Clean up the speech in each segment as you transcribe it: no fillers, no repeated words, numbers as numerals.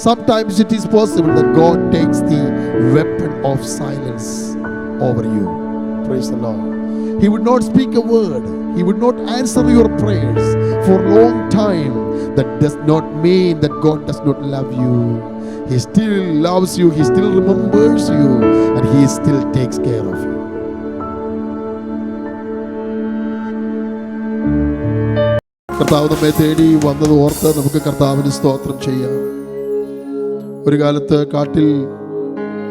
Sometimes it is possible that God takes the weapon of silence over you. Praise the Lord. He would not speak a word. He would not answer your prayers for a long time. That does not mean that God does not love you. He still loves you. He still remembers you. And He still takes care of you. കർത്താവ് നമ്മെ തേടി വന്നത് ഓർത്ത് നമുക്ക് കർത്താവിന് സ്തോത്രം ചെയ്യാം. ഒരു കാലത്ത് കാട്ടിൽ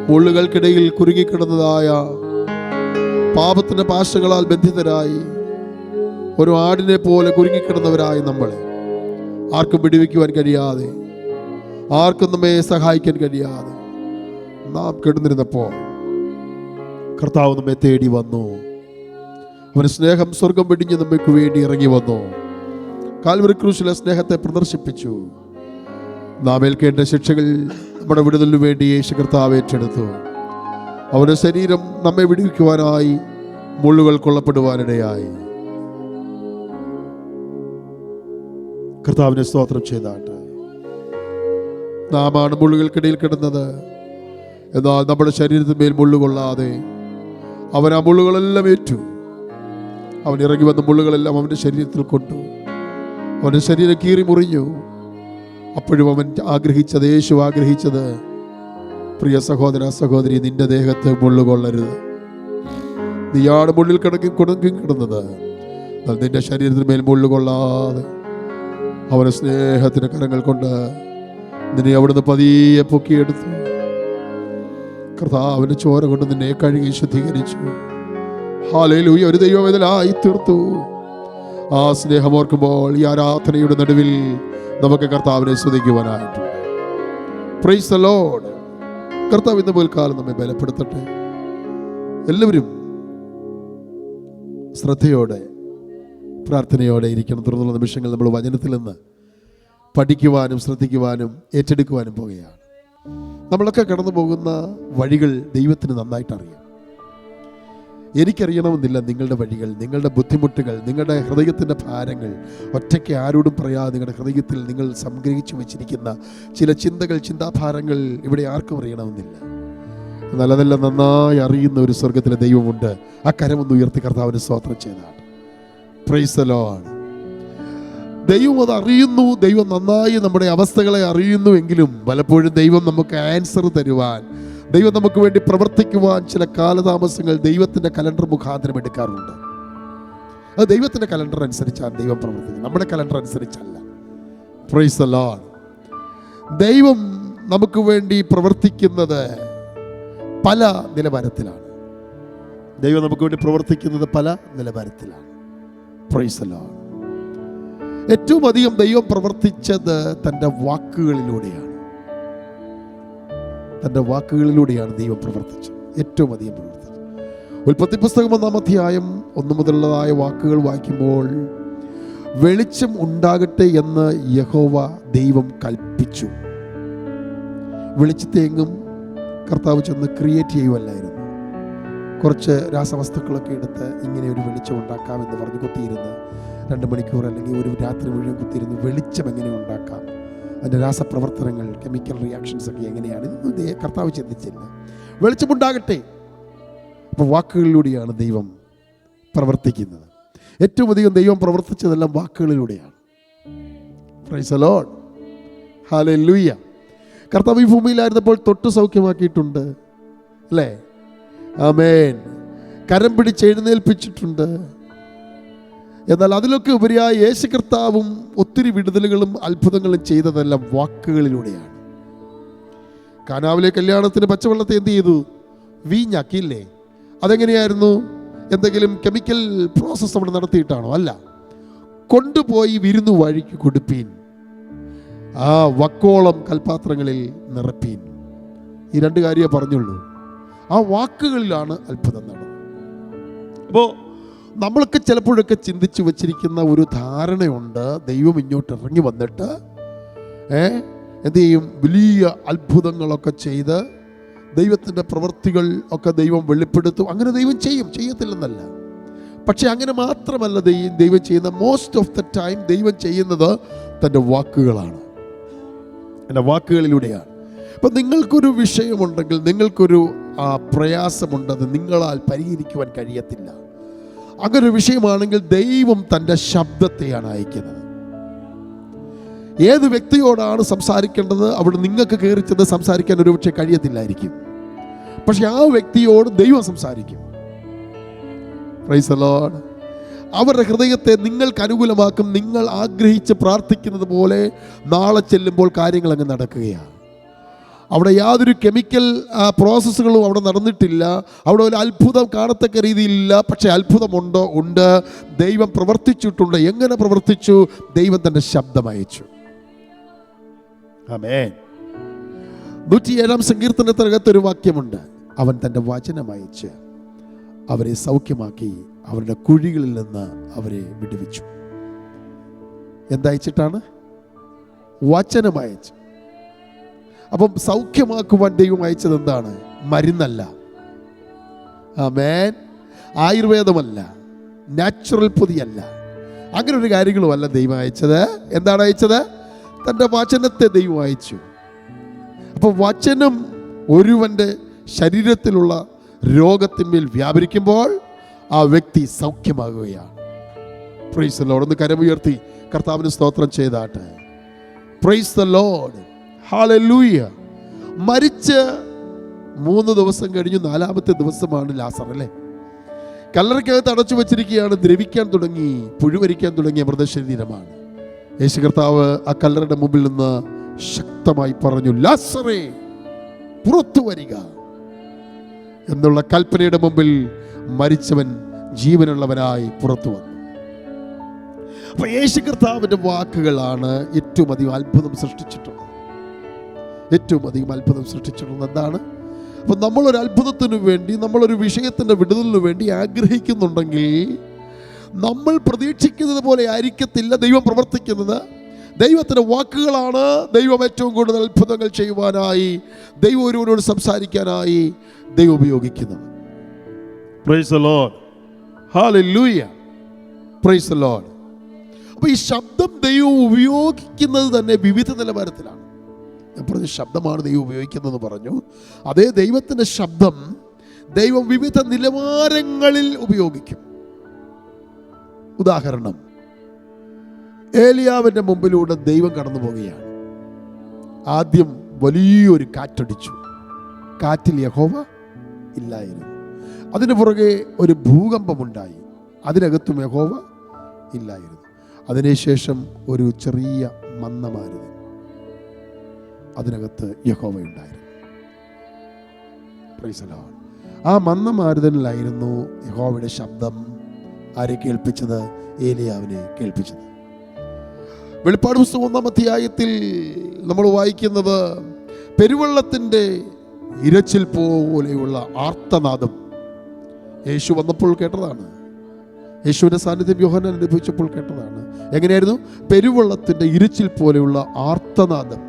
മുള്ളുകൾക്കിടയിൽ കുരുങ്ങിക്കിടന്നതായ പാപത്തിന്റെ പാശകളാൽ ബന്ധിതരായി ഒരു ആടിനെ പോലെ കുരുങ്ങിക്കിടന്നവരായി നമ്മളെ ആർക്കും പിടിവെക്കുവാൻ കഴിയാതെ, ആർക്കും നമ്മെ സഹായിക്കാൻ കഴിയാതെ നാം കിടന്നിരുന്നപ്പോൾ കർത്താവ് നമ്മെ തേടി വന്നു. അവന്റെ സ്നേഹം സ്വർഗം വെടിഞ്ഞ് നമ്മൾക്ക് വേണ്ടി ഇറങ്ങി വന്നു. കാൽവരി ക്രൂശിലെ സ്നേഹത്തെ പ്രദർശിപ്പിച്ചു. നാം ഏൽക്കേണ്ട ശിക്ഷകൾ നമ്മുടെ വിടുതലിനു വേണ്ടി യേശു കർത്താവ് ഏറ്റെടുത്തു. അവന്റെ ശരീരം നമ്മെ വിടുവിക്കുവാനായി മുള്ളുകൾ കൊള്ളപ്പെടുവാനിടയായി. കർത്താവിനെ സ്തോത്രം ചെയ്താട്ട്. നാമാണ് മുള്ളുകൾക്കിടയിൽ കിടന്നത്. എന്നാൽ നമ്മുടെ ശരീരത്തിന്മേൽ മുള്ളുകൊള്ളാതെ അവൻ ആ മുള്ളുകളെല്ലാം ഏറ്റു. അവൻ ഇറങ്ങി വന്ന മുള്ളുകളെല്ലാം അവന്റെ ശരീരത്തിൽ കൊണ്ടു. അവന്റെ ശരീരം കീറി മുറിഞ്ഞു. അപ്പോഴും അവൻ ആഗ്രഹിച്ചത്, യേശു ആഗ്രഹിച്ചത്, പ്രിയ സഹോദര സഹോദരി, നിന്റെ ദേഹത്ത് മുള്ളുകൊള്ളരുത്. നീയാണ് മുള്ളിൽ കിടന്നത്. നിന്റെ ശരീരത്തിന് മേൽ മുള്ളുകൊള്ളാതെ അവന്റെ സ്നേഹത്തിന്റെ കരങ്ങൾ കൊണ്ട് നിന്നെ അവിടുന്ന് പതിയെ പൊക്കിയെടുത്തു. കർത്താവിന്റെ ചോര കൊണ്ട് നിന്നെ കഴുകി ശുദ്ധീകരിച്ചു. ഹല്ലേലൂയ. ഒരു ദൈവവേദനായി തീർത്തു. ആ സ്നേഹം ഓർക്കുമ്പോൾ ഈ ആരാധനയുടെ നടുവിൽ നമുക്ക് കർത്താവിനെ സ്തുതിക്കുവാനായിട്ട്. Price the Lord. കർത്താവ് ഇന്ന് പോൽക്കാലം നമ്മെ ബലപ്പെടുത്തട്ടെ. എല്ലാവരും ശ്രദ്ധയോടെ പ്രാർത്ഥനയോടെ ഇരിക്കണം. തുടർന്നുള്ള നിമിഷങ്ങൾ നമ്മൾ വചനത്തിൽ നിന്ന് പഠിക്കുവാനും ശ്രദ്ധിക്കുവാനും ഏറ്റെടുക്കുവാനും പോകുകയാണ്. നമ്മളൊക്കെ കടന്നു പോകുന്ന വഴികൾ ദൈവത്തിന് നന്നായിട്ട് അറിയാം. എനിക്കറിയണമെന്നില്ല നിങ്ങളുടെ വഴികൾ, നിങ്ങളുടെ ബുദ്ധിമുട്ടുകൾ, നിങ്ങളുടെ ഹൃദയത്തിൻ്റെ ഭാരങ്ങൾ. ഒറ്റയ്ക്ക് ആരോടും പറയാതെ നിങ്ങളുടെ ഹൃദയത്തിൽ നിങ്ങൾ സംഗ്രഹിച്ചു വെച്ചിരിക്കുന്ന ചില ചിന്തകൾ, ചിന്താഭാരങ്ങൾ ഇവിടെ ആർക്കും അറിയണമെന്നില്ല. നല്ലതെല്ലാം നന്നായി അറിയുന്ന ഒരു സ്വർഗത്തിലെ ദൈവമുണ്ട്. ആ കരമൊന്ന് ഉയർത്തി കർത്താവിന് സ്തോത്രം ചെയ്താണ്. Price the lord. ദൈവം അത് അറിയുന്നു. ദൈവം നന്നായി നമ്മുടെ അവസ്ഥകളെ അറിയുന്നുവെങ്കിലും പലപ്പോഴും ദൈവം നമുക്ക് ആൻസർ തരുവാൻ, ദൈവം നമുക്ക് വേണ്ടി പ്രവർത്തിക്കുവാൻ ചില കാലതാമസങ്ങൾ ദൈവത്തിൻ്റെ കലണ്ടർ മുഖാന്തരം എടുക്കാറുണ്ട്. അത് ദൈവത്തിൻ്റെ കലണ്ടർ അനുസരിച്ചാണ് ദൈവം പ്രവർത്തിക്കുന്നത്, നമ്മുടെ കലണ്ടർ അനുസരിച്ചല്ല. Praise the lord. ദൈവം നമുക്ക് വേണ്ടി പ്രവർത്തിക്കുന്നത് പല നിലവാരത്തിലാണ്. ദൈവം നമുക്ക് വേണ്ടി പ്രവർത്തിക്കുന്നത് പല നിലവാരത്തിലാണ്. Price the Lord. ഏറ്റവും അധികം ദൈവം പ്രവർത്തിച്ചത് തൻ്റെ വാക്കുകളിലൂടെയാണ്. തൻ്റെ വാക്കുകളിലൂടെയാണ് ദൈവം പ്രവർത്തിച്ചത്, ഏറ്റവും അധികം പ്രവർത്തിച്ചത്. ഉൽപ്പത്തി പുസ്തകം 1-ാം അധ്യായം 1 മുതലുള്ളതായ വാക്കുകൾ വായിക്കുമ്പോൾ, വെളിച്ചം ഉണ്ടാകട്ടെ എന്ന് യഹോവ ദൈവം കൽപ്പിച്ചു. വെളിച്ചത്തെ എങ്ങും കർത്താവ് ചെന്ന് ക്രിയേറ്റ് ചെയ്യുമല്ലായിരുന്നു. കുറച്ച് രാസവസ്തുക്കളൊക്കെ എടുത്ത് ഇങ്ങനെ ഒരു വെളിച്ചം ഉണ്ടാക്കാമെന്ന് പറഞ്ഞ് കുത്തിയിരുന്ന് 2 മണിക്കൂർ അല്ലെങ്കിൽ ഒരു രാത്രി മുഴുവൻ കുത്തിയിരുന്ന് വെളിച്ചം എങ്ങനെ ഉണ്ടാക്കാം, അതിൻ്റെ രാസപ്രവർത്തനങ്ങൾ, കെമിക്കൽ റിയാക്ഷൻസ് ഒക്കെ എങ്ങനെയാണ്, ഇതൊന്നും കർത്താവ് ചിന്തിച്ചില്ല. വെളിച്ചമുണ്ടാകട്ടെ. അപ്പോൾ വാക്കുകളിലൂടെയാണ് ദൈവം പ്രവർത്തിക്കുന്നത്. ഏറ്റവും അധികം ദൈവം പ്രവർത്തിച്ചതെല്ലാം വാക്കുകളിലൂടെയാണ്. Praise the Lord. ഹല്ലേലൂയ. കർത്താവ് ഈ ഭൂമിയിലായിരുന്നപ്പോൾ തൊട്ട് സൗഖ്യമാക്കിയിട്ടുണ്ട്, അല്ലേ? ആമേൻ. കരം പിടിച്ച് എഴുന്നേൽപ്പിച്ചിട്ടുണ്ട്. എന്നാൽ അതിലൊക്കെ ഉപരിയായി യേശു കർത്താവും ഒത്തിരി വിടുതലുകളും അത്ഭുതങ്ങളും ചെയ്തതെല്ലാം വാക്കുകളിലൂടെയാണ്. കാനാവിലെ കല്യാണത്തിന് പച്ചവെള്ളത്തെ എന്ത് ചെയ്തു? വീഞ്ഞാക്കിയില്ലേ? അതെങ്ങനെയായിരുന്നു? എന്തെങ്കിലും കെമിക്കൽ പ്രോസസ്സ് അവിടെ നടത്തിയിട്ടാണോ? അല്ല. കൊണ്ടുപോയി വിരുന്നു വഴിക്ക് കൊടുപ്പീൻ, ആ വക്കോളം കൽപാത്രങ്ങളിൽ നിറപ്പീൻ. ഈ 2 കാര്യമേ പറഞ്ഞുള്ളൂ. ആ വാക്കുകളിലാണ് അത്ഭുതം നടന്നത്. അപ്പോൾ നമ്മളൊക്കെ ചിലപ്പോഴൊക്കെ ചിന്തിച്ചു വച്ചിരിക്കുന്ന ഒരു ധാരണയുണ്ട്, ദൈവം ഇങ്ങോട്ട് ഇറങ്ങി വന്നിട്ട് എന്ത് ചെയ്യും? വലിയ അത്ഭുതങ്ങളൊക്കെ ചെയ്ത് ദൈവത്തിൻ്റെ പ്രവൃത്തികൾ ഒക്കെ ദൈവം വെളിപ്പെടുത്തും. അങ്ങനെ ദൈവം ചെയ്യത്തില്ലെന്നല്ല. പക്ഷെ അങ്ങനെ മാത്രമല്ല ദൈവം ചെയ്യുന്ന. മോസ്റ്റ് ഓഫ് ദ ടൈം ദൈവം ചെയ്യുന്നത് തൻ്റെ വാക്കുകളാണ്. എൻ്റെ വാക്കുകളിലൂടെയാണ്. അപ്പം നിങ്ങൾക്കൊരു വിഷയമുണ്ടെങ്കിൽ, നിങ്ങൾക്കൊരു പ്രയാസമുണ്ടത് നിങ്ങളാൽ പരിഹരിക്കുവാൻ കഴിയത്തില്ല. അങ്ങനൊരു വിഷയമാണെങ്കിൽ ദൈവം തൻ്റെ ശബ്ദത്തെയാണ് അയക്കുന്നത്. ഏത് വ്യക്തിയോടാണ് സംസാരിക്കേണ്ടത് അവിടെ നിങ്ങൾക്ക് കയറി ചെന്ന് സംസാരിക്കാൻ ഒരുപക്ഷെ കഴിയത്തില്ലായിരിക്കും. പക്ഷെ ആ വ്യക്തിയോട് ദൈവം സംസാരിക്കും. Price the Lord. അവരുടെ ഹൃദയത്തെ നിങ്ങൾക്ക് അനുകൂലമാക്കും. നിങ്ങൾ ആഗ്രഹിച്ച് പ്രാർത്ഥിക്കുന്നത് പോലെ നാളെ ചെല്ലുമ്പോൾ കാര്യങ്ങൾ അങ്ങ് നടക്കുകയാണ്. അവിടെ യാതൊരു കെമിക്കൽ പ്രോസസ്സുകളും അവിടെ നടന്നിട്ടില്ല. അവിടെ ഒരു അത്ഭുതം കാണത്തക്ക രീതിയിലില്ല. പക്ഷേ അത്ഭുതമുണ്ടോ? ഉണ്ട്. ദൈവം പ്രവർത്തിച്ചിട്ടുണ്ട്. എങ്ങനെ പ്രവർത്തിച്ചു? ദൈവം തൻ്റെ ശബ്ദം അയച്ചു. ആമേൻ. 107 സങ്കീർത്തനത്തിനകത്തൊരു വാക്യമുണ്ട്, അവൻ തൻ്റെ വചനം അയച്ച് അവരെ സൗഖ്യമാക്കി, അവരുടെ കുഴികളിൽ നിന്ന് അവരെ വിടുവിച്ചു. എന്തയച്ചിട്ടാണ്? വചനം അയച്ചു. അപ്പം സൗഖ്യമാക്കുവാൻ ദൈവം അയച്ചത് എന്താണ്? മരുന്നല്ല, ആമേൻ, ആയുർവേദമല്ല, നാച്ചുറൽ പൊതിയല്ല, അങ്ങനെ ഒരു കാര്യങ്ങളുമല്ല ദൈവം അയച്ചത്. എന്താണ് അയച്ചത്? തൻ്റെ വചനത്തെ ദൈവം അയച്ചു. അപ്പോൾ വചനം ഒരുവൻ്റെ ശരീരത്തിലുള്ള രോഗത്തിന്മേൽ വ്യാപരിക്കുമ്പോൾ ആ വ്യക്തി സൗഖ്യമാകുകയാണ്. Price the Lord. ഒന്ന് കരമുയർത്തി കർത്താവിന് സ്തോത്രം ചെയ്താട്ടെ. Praise the Lord. ഹല്ലേലൂയ. മരിച്ച് 3 ദിവസം കഴിഞ്ഞു. 4-ാമത്തെ ദിവസമാണ് ലാസർ, അല്ലേ? കല്ലറയ്ക്കകത്ത് അടച്ചു വെച്ചിരിക്കുകയാണ്. ദ്രവിക്കാൻ തുടങ്ങി, പുഴുവരിക്കാൻ തുടങ്ങിയ മൃതശരീരമാണ്. യേശു കർത്താവ് ആ കല്ലറയുടെ മുമ്പിൽ നിന്ന് ശക്തമായി പറഞ്ഞു, ലാസറേ പുറത്തു വരിക എന്നുള്ള കൽപ്പനയുടെ മുമ്പിൽ മരിച്ചവൻ ജീവനുള്ളവനായി പുറത്തു വന്നു. അപ്പൊ യേശു കർത്താവിന്റെ വാക്കുകളാണ് ഏറ്റവും അധികം അത്ഭുതം സൃഷ്ടിച്ചിട്ടുള്ളത്. ഏറ്റവും അധികം അത്ഭുതം സൃഷ്ടിച്ചിട്ടുള്ളത് എന്താണ്? അപ്പൊ നമ്മളൊരു അത്ഭുതത്തിനു വേണ്ടി, നമ്മളൊരു വിഷയത്തിന്റെ വിടുതലിനു വേണ്ടി ആഗ്രഹിക്കുന്നുണ്ടെങ്കിൽ നമ്മൾ പ്രതീക്ഷിക്കുന്നത് പോലെ ആയിരിക്കത്തില്ല ദൈവം പ്രവർത്തിക്കുന്നത്. ദൈവത്തിൻ്റെ വാക്കുകളാണ് ദൈവം ഏറ്റവും കൂടുതൽ അത്ഭുതങ്ങൾ ചെയ്യുവാനായി, ദൈവം ഒരുവനോട് സംസാരിക്കാനായി ദൈവം ഉപയോഗിക്കുന്നത്. Price the Lord. Hallelujah. Praise the Lord. അപ്പോൾ ഈ ശബ്ദം ദൈവം ഉപയോഗിക്കുന്നത് തന്നെ വിവിധ നിലവാരത്തിലാണ്. ഞാൻ പറഞ്ഞു ശബ്ദമാണ് ദൈവം ഉപയോഗിക്കുന്നതെന്ന് പറഞ്ഞു. അതേ ദൈവത്തിൻ്റെ ശബ്ദം ദൈവം വിവിധ നിലവാരങ്ങളിൽ ഉപയോഗിക്കും. ഉദാഹരണം, ഏലിയാവിൻ്റെ മുമ്പിലൂടെ ദൈവം കടന്നു പോവുകയാണ്. ആദ്യം വലിയൊരു കാറ്റടിച്ചു. കാറ്റിൽ യഹോവ ഇല്ലായിരുന്നു. അതിന് പുറകെ ഒരു ഭൂകമ്പമുണ്ടായി. അതിനകത്തും യഹോവ ഇല്ലായിരുന്നു. അതിനുശേഷം ഒരു ചെറിയ മന്ദമാരുതൻ, അതിനകത്ത് യഹോവ ഉണ്ടായിരുന്നു. Price the Lord. ആ മന്ദമാരുതനിലായിരുന്നു യഹോവയുടെ ശബ്ദം ആരെ കേൾപ്പിച്ചത്? ഏലിയാവിനെ കേൾപ്പിച്ചത്. വെളിപ്പാട് പുസ്തകം 1-ാം അധ്യായത്തിൽ നമ്മൾ വായിക്കുന്നത് പെരുവെള്ളത്തിൻ്റെ ഇരച്ചിൽ പോലെയുള്ള ആർത്തനാദം യേശു വന്നപ്പോൾ കേട്ടതാണ്. യേശുവിൻ്റെ സാന്നിധ്യം യോഹന്നാൻ അനുഭവിച്ചപ്പോൾ കേട്ടതാണ്. എങ്ങനെയായിരുന്നു? പെരുവെള്ളത്തിൻ്റെ ഇരച്ചിൽ പോലെയുള്ള ആർത്തനാദം.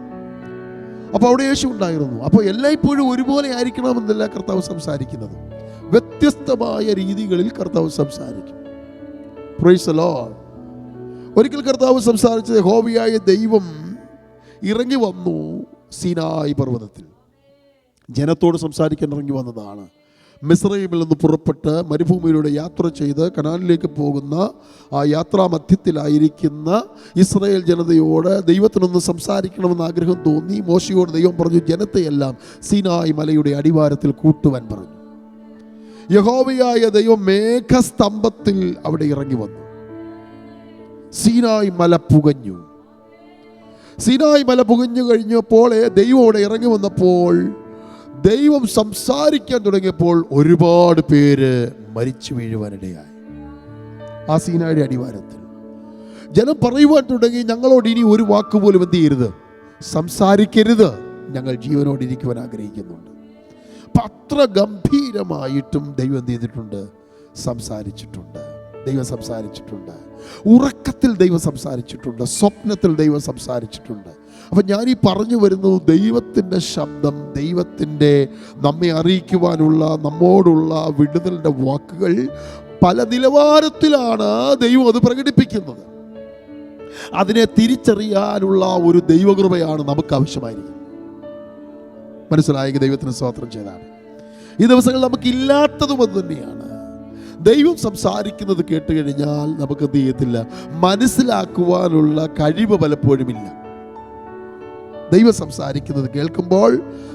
അപ്പോൾ അവിടെ യേശു ഉണ്ടായിരുന്നു. അപ്പോൾ എല്ലായ്പ്പോഴും ഒരുപോലെ ആയിരിക്കണമെന്നല്ല കർത്താവ് സംസാരിക്കുന്നത്. വ്യത്യസ്തമായ രീതികളിൽ കർത്താവ് സംസാരിക്കും. Price the Lord. ഒരിക്കൽ കർത്താവ് സംസാരിച്ചത് യഹോവയായ ദൈവം ഇറങ്ങി വന്നു സീനായി പർവ്വതത്തിൽ. ജനത്തോട് സംസാരിക്കാൻ ഇറങ്ങി വന്നതാണ്. മിസ്രയീമിൽ നിന്ന് പുറപ്പെട്ട് മരുഭൂമിയിലൂടെ യാത്ര ചെയ്ത് കനാനിലേക്ക് പോകുന്ന ആ യാത്രാമധ്യത്തിലായിരിക്കുന്ന ഇസ്രായേൽ ജനതയോട് ദൈവത്തിനൊന്ന് സംസാരിക്കണമെന്ന് ആഗ്രഹം തോന്നി. മോശയോട് ദൈവം പറഞ്ഞു, ജനത്തെയെല്ലാം സീനായി മലയുടെ അടിവാരത്തിൽ കൂട്ടുവാൻ പറഞ്ഞു. യഹോവയായ ദൈവം മേഘസ്തംഭത്തിൽ അവിടെ ഇറങ്ങി വന്നു. സീനായി മല പുകഞ്ഞു. സീനായി മല പുകഞ്ഞു കഴിഞ്ഞപ്പോൾ ദൈവം അവിടെ ഇറങ്ങി വന്നപ്പോൾ ദൈവം സംസാരിക്കാൻ തുടങ്ങിയപ്പോൾ ഒരുപാട് പേര് മരിച്ചു വീഴുവാനിടയായി. ആ സീനായുടെ അടിവാരത്തിൽ ജനം പറയുവാൻ തുടങ്ങി, ഞങ്ങളോട് ഇനി ഒരു വാക്കുപോലും എന്ത് ചെയ്യരുത്, സംസാരിക്കരുത്, ഞങ്ങൾ ജീവനോടിരിക്കുവാൻ ആഗ്രഹിക്കുന്നുണ്ട്. അപ്പം അത്ര ഗംഭീരമായിട്ടും ദൈവം എന്ത് ചെയ്തിട്ടുണ്ട്? സംസാരിച്ചിട്ടുണ്ട്. ദൈവം സംസാരിച്ചിട്ടുണ്ട്. ഉറക്കത്തിൽ ദൈവം സംസാരിച്ചിട്ടുണ്ട്. സ്വപ്നത്തിൽ ദൈവം സംസാരിച്ചിട്ടുണ്ട്. അപ്പം ഞാനീ പറഞ്ഞു വരുന്നു, ദൈവത്തിൻ്റെ ശബ്ദം, ദൈവത്തിൻ്റെ നമ്മെ അറിയിക്കുവാനുള്ള, നമ്മോടുള്ള വിടുതലിൻ്റെ വാക്കുകൾ പല നിലവാരത്തിലാണ് ദൈവം അത് പ്രകടിപ്പിക്കുന്നത്. അതിനെ തിരിച്ചറിയാനുള്ള ഒരു ദൈവകൃപയാണ് നമുക്ക് ആവശ്യമായിരിക്കും. മനസ്സിലായെങ്കിൽ ദൈവത്തിന് സ്തോത്രം ചെയ്താണ്. ഈ ദിവസങ്ങളിൽ നമുക്കില്ലാത്തതും അത് തന്നെയാണ്. ദൈവം സംസാരിക്കുന്നത് കേട്ട് കഴിഞ്ഞാൽ നമുക്ക് എന്ത് ചെയ്യത്തില്ല, മനസ്സിലാക്കുവാനുള്ള കഴിവ് പലപ്പോഴുമില്ല. ദൈവം സംസാരിക്കുന്നത് കേൾക്കുമ്പോൾ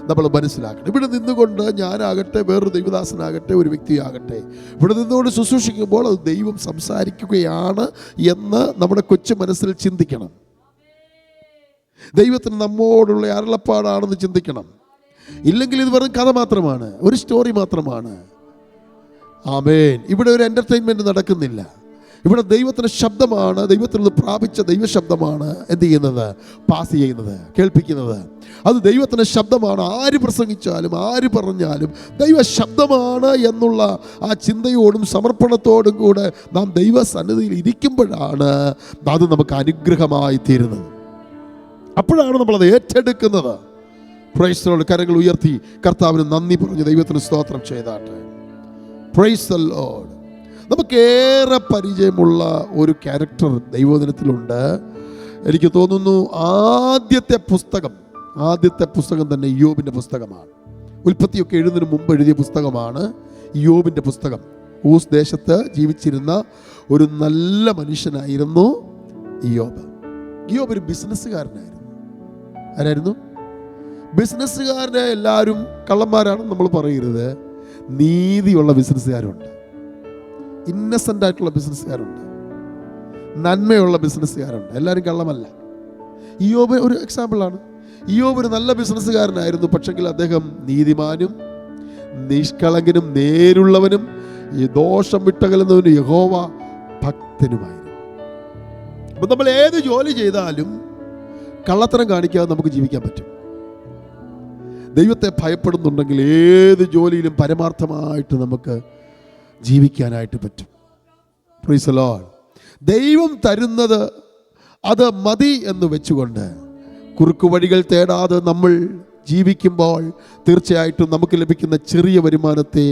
നമ്മൾ മനസ്സിലാക്കണം. ഇവിടെ നിന്നുകൊണ്ട് ഞാനാകട്ടെ, വേറൊരു ദൈവദാസനാകട്ടെ, ഒരു വ്യക്തിയാകട്ടെ, ഇവിടെ നിന്നുകൊണ്ട് ശുശ്രൂഷിക്കുമ്പോൾ അത് ദൈവം സംസാരിക്കുകയാണ് എന്ന് നമ്മുടെ കൊച്ചു മനസ്സിൽ ചിന്തിക്കണം. ദൈവത്തിന് നമ്മോടുള്ള അരുളപ്പാടാണെന്ന് ചിന്തിക്കണം. ഇല്ലെങ്കിൽ ഇത് വെറും കഥ മാത്രമാണ്, ഒരു സ്റ്റോറി മാത്രമാണ്. ആമേൻ. ഇവിടെ ഒരു എൻ്റർടൈൻമെൻറ്റ് നടക്കുന്നില്ല. ഇവിടെ ദൈവത്തിൻ്റെ ശബ്ദമാണ്, ദൈവത്തിൽ നിന്ന് പ്രാപിച്ച ദൈവശബ്ദമാണ് എന്ത് ചെയ്യുന്നത്, പാസ് ചെയ്യുന്നത്, കേൾപ്പിക്കുന്നത്. അത് ദൈവത്തിൻ്റെ ശബ്ദമാണ്. ആര് പ്രസംഗിച്ചാലും ആര് പറഞ്ഞാലും ദൈവശബ്ദമാണ് എന്നുള്ള ആ ചിന്തയോടും സമർപ്പണത്തോടും കൂടെ നാം ദൈവസന്നിധിയിൽ ഇരിക്കുമ്പോഴാണ് അത് നമുക്ക് അനുഗ്രഹമായി തീരുന്നത്. അപ്പോഴാണ് നമ്മളത് ഏറ്റെടുക്കുന്നത്. Praise the lord. കരങ്ങൾ ഉയർത്തി കർത്താവിന് നന്ദി പറഞ്ഞ് ദൈവത്തിന് സ്തോത്രം ചെയ്താട്ടെ. Praise the lord. നമുക്കേറെ പരിചയമുള്ള ഒരു ക്യാരക്ടർ ദൈവവചനത്തിലുണ്ട്. എനിക്ക് തോന്നുന്നു ആദ്യത്തെ പുസ്തകം തന്നെ ഇയ്യോബിൻ്റെ പുസ്തകമാണ്. ഉൽപ്പത്തിയൊക്കെ എഴുതുന്നതിന് മുമ്പ് എഴുതിയ പുസ്തകമാണ് ഇയ്യോബിൻ്റെ പുസ്തകം. ഊസ് ദേശത്ത് ജീവിച്ചിരുന്ന ഒരു നല്ല മനുഷ്യനായിരുന്നു ഇയ്യോബ്. ഇയ്യോബ് ഒരു ബിസിനസ്സുകാരനായിരുന്നു. ആരായിരുന്നു? ബിസിനസ്സുകാരനെ എല്ലാവരും കള്ളന്മാരാണെന്ന് നമ്മൾ പറയരുത്. നീതിയുള്ള ബിസിനസ്സുകാരുണ്ട്, ഇന്നസെൻ്റ് ആയിട്ടുള്ള ബിസിനസ്സുകാരുണ്ട്, നന്മയുള്ള ബിസിനസ്സുകാരുണ്ട്. എല്ലാവരും കള്ളമല്ല. ഇയ്യോബ് ഒരു എക്സാമ്പിളാണ്. ഇയ്യോബ് ഒരു നല്ല ബിസിനസ്സുകാരനായിരുന്നു. പക്ഷെങ്കിൽ അദ്ദേഹം നീതിമാനും നിഷ്കളങ്കനും നേരുള്ളവനും ഈ ദോഷം വിട്ടകലുന്നവനും യഹോവ ഭക്തനുമായിരുന്നു. അപ്പം നമ്മൾ ഏത് ജോലി ചെയ്താലും കള്ളത്തരം കാണിക്കാതെ നമുക്ക് ജീവിക്കാൻ പറ്റും. ദൈവത്തെ ഭയപ്പെടുന്നുണ്ടെങ്കിൽ ഏത് ജോലിയിലും പരമാർത്ഥമായിട്ട് നമുക്ക് ജീവിക്കാനായിട്ട് പറ്റും. Price the lord. ദൈവം തരുന്നത് അത് മതി എന്ന് വെച്ചുകൊണ്ട് കുറുക്കു വഴികൾ തേടാതെ നമ്മൾ ജീവിക്കുമ്പോൾ തീർച്ചയായിട്ടും നമുക്ക് ലഭിക്കുന്ന ചെറിയ വരുമാനത്തെ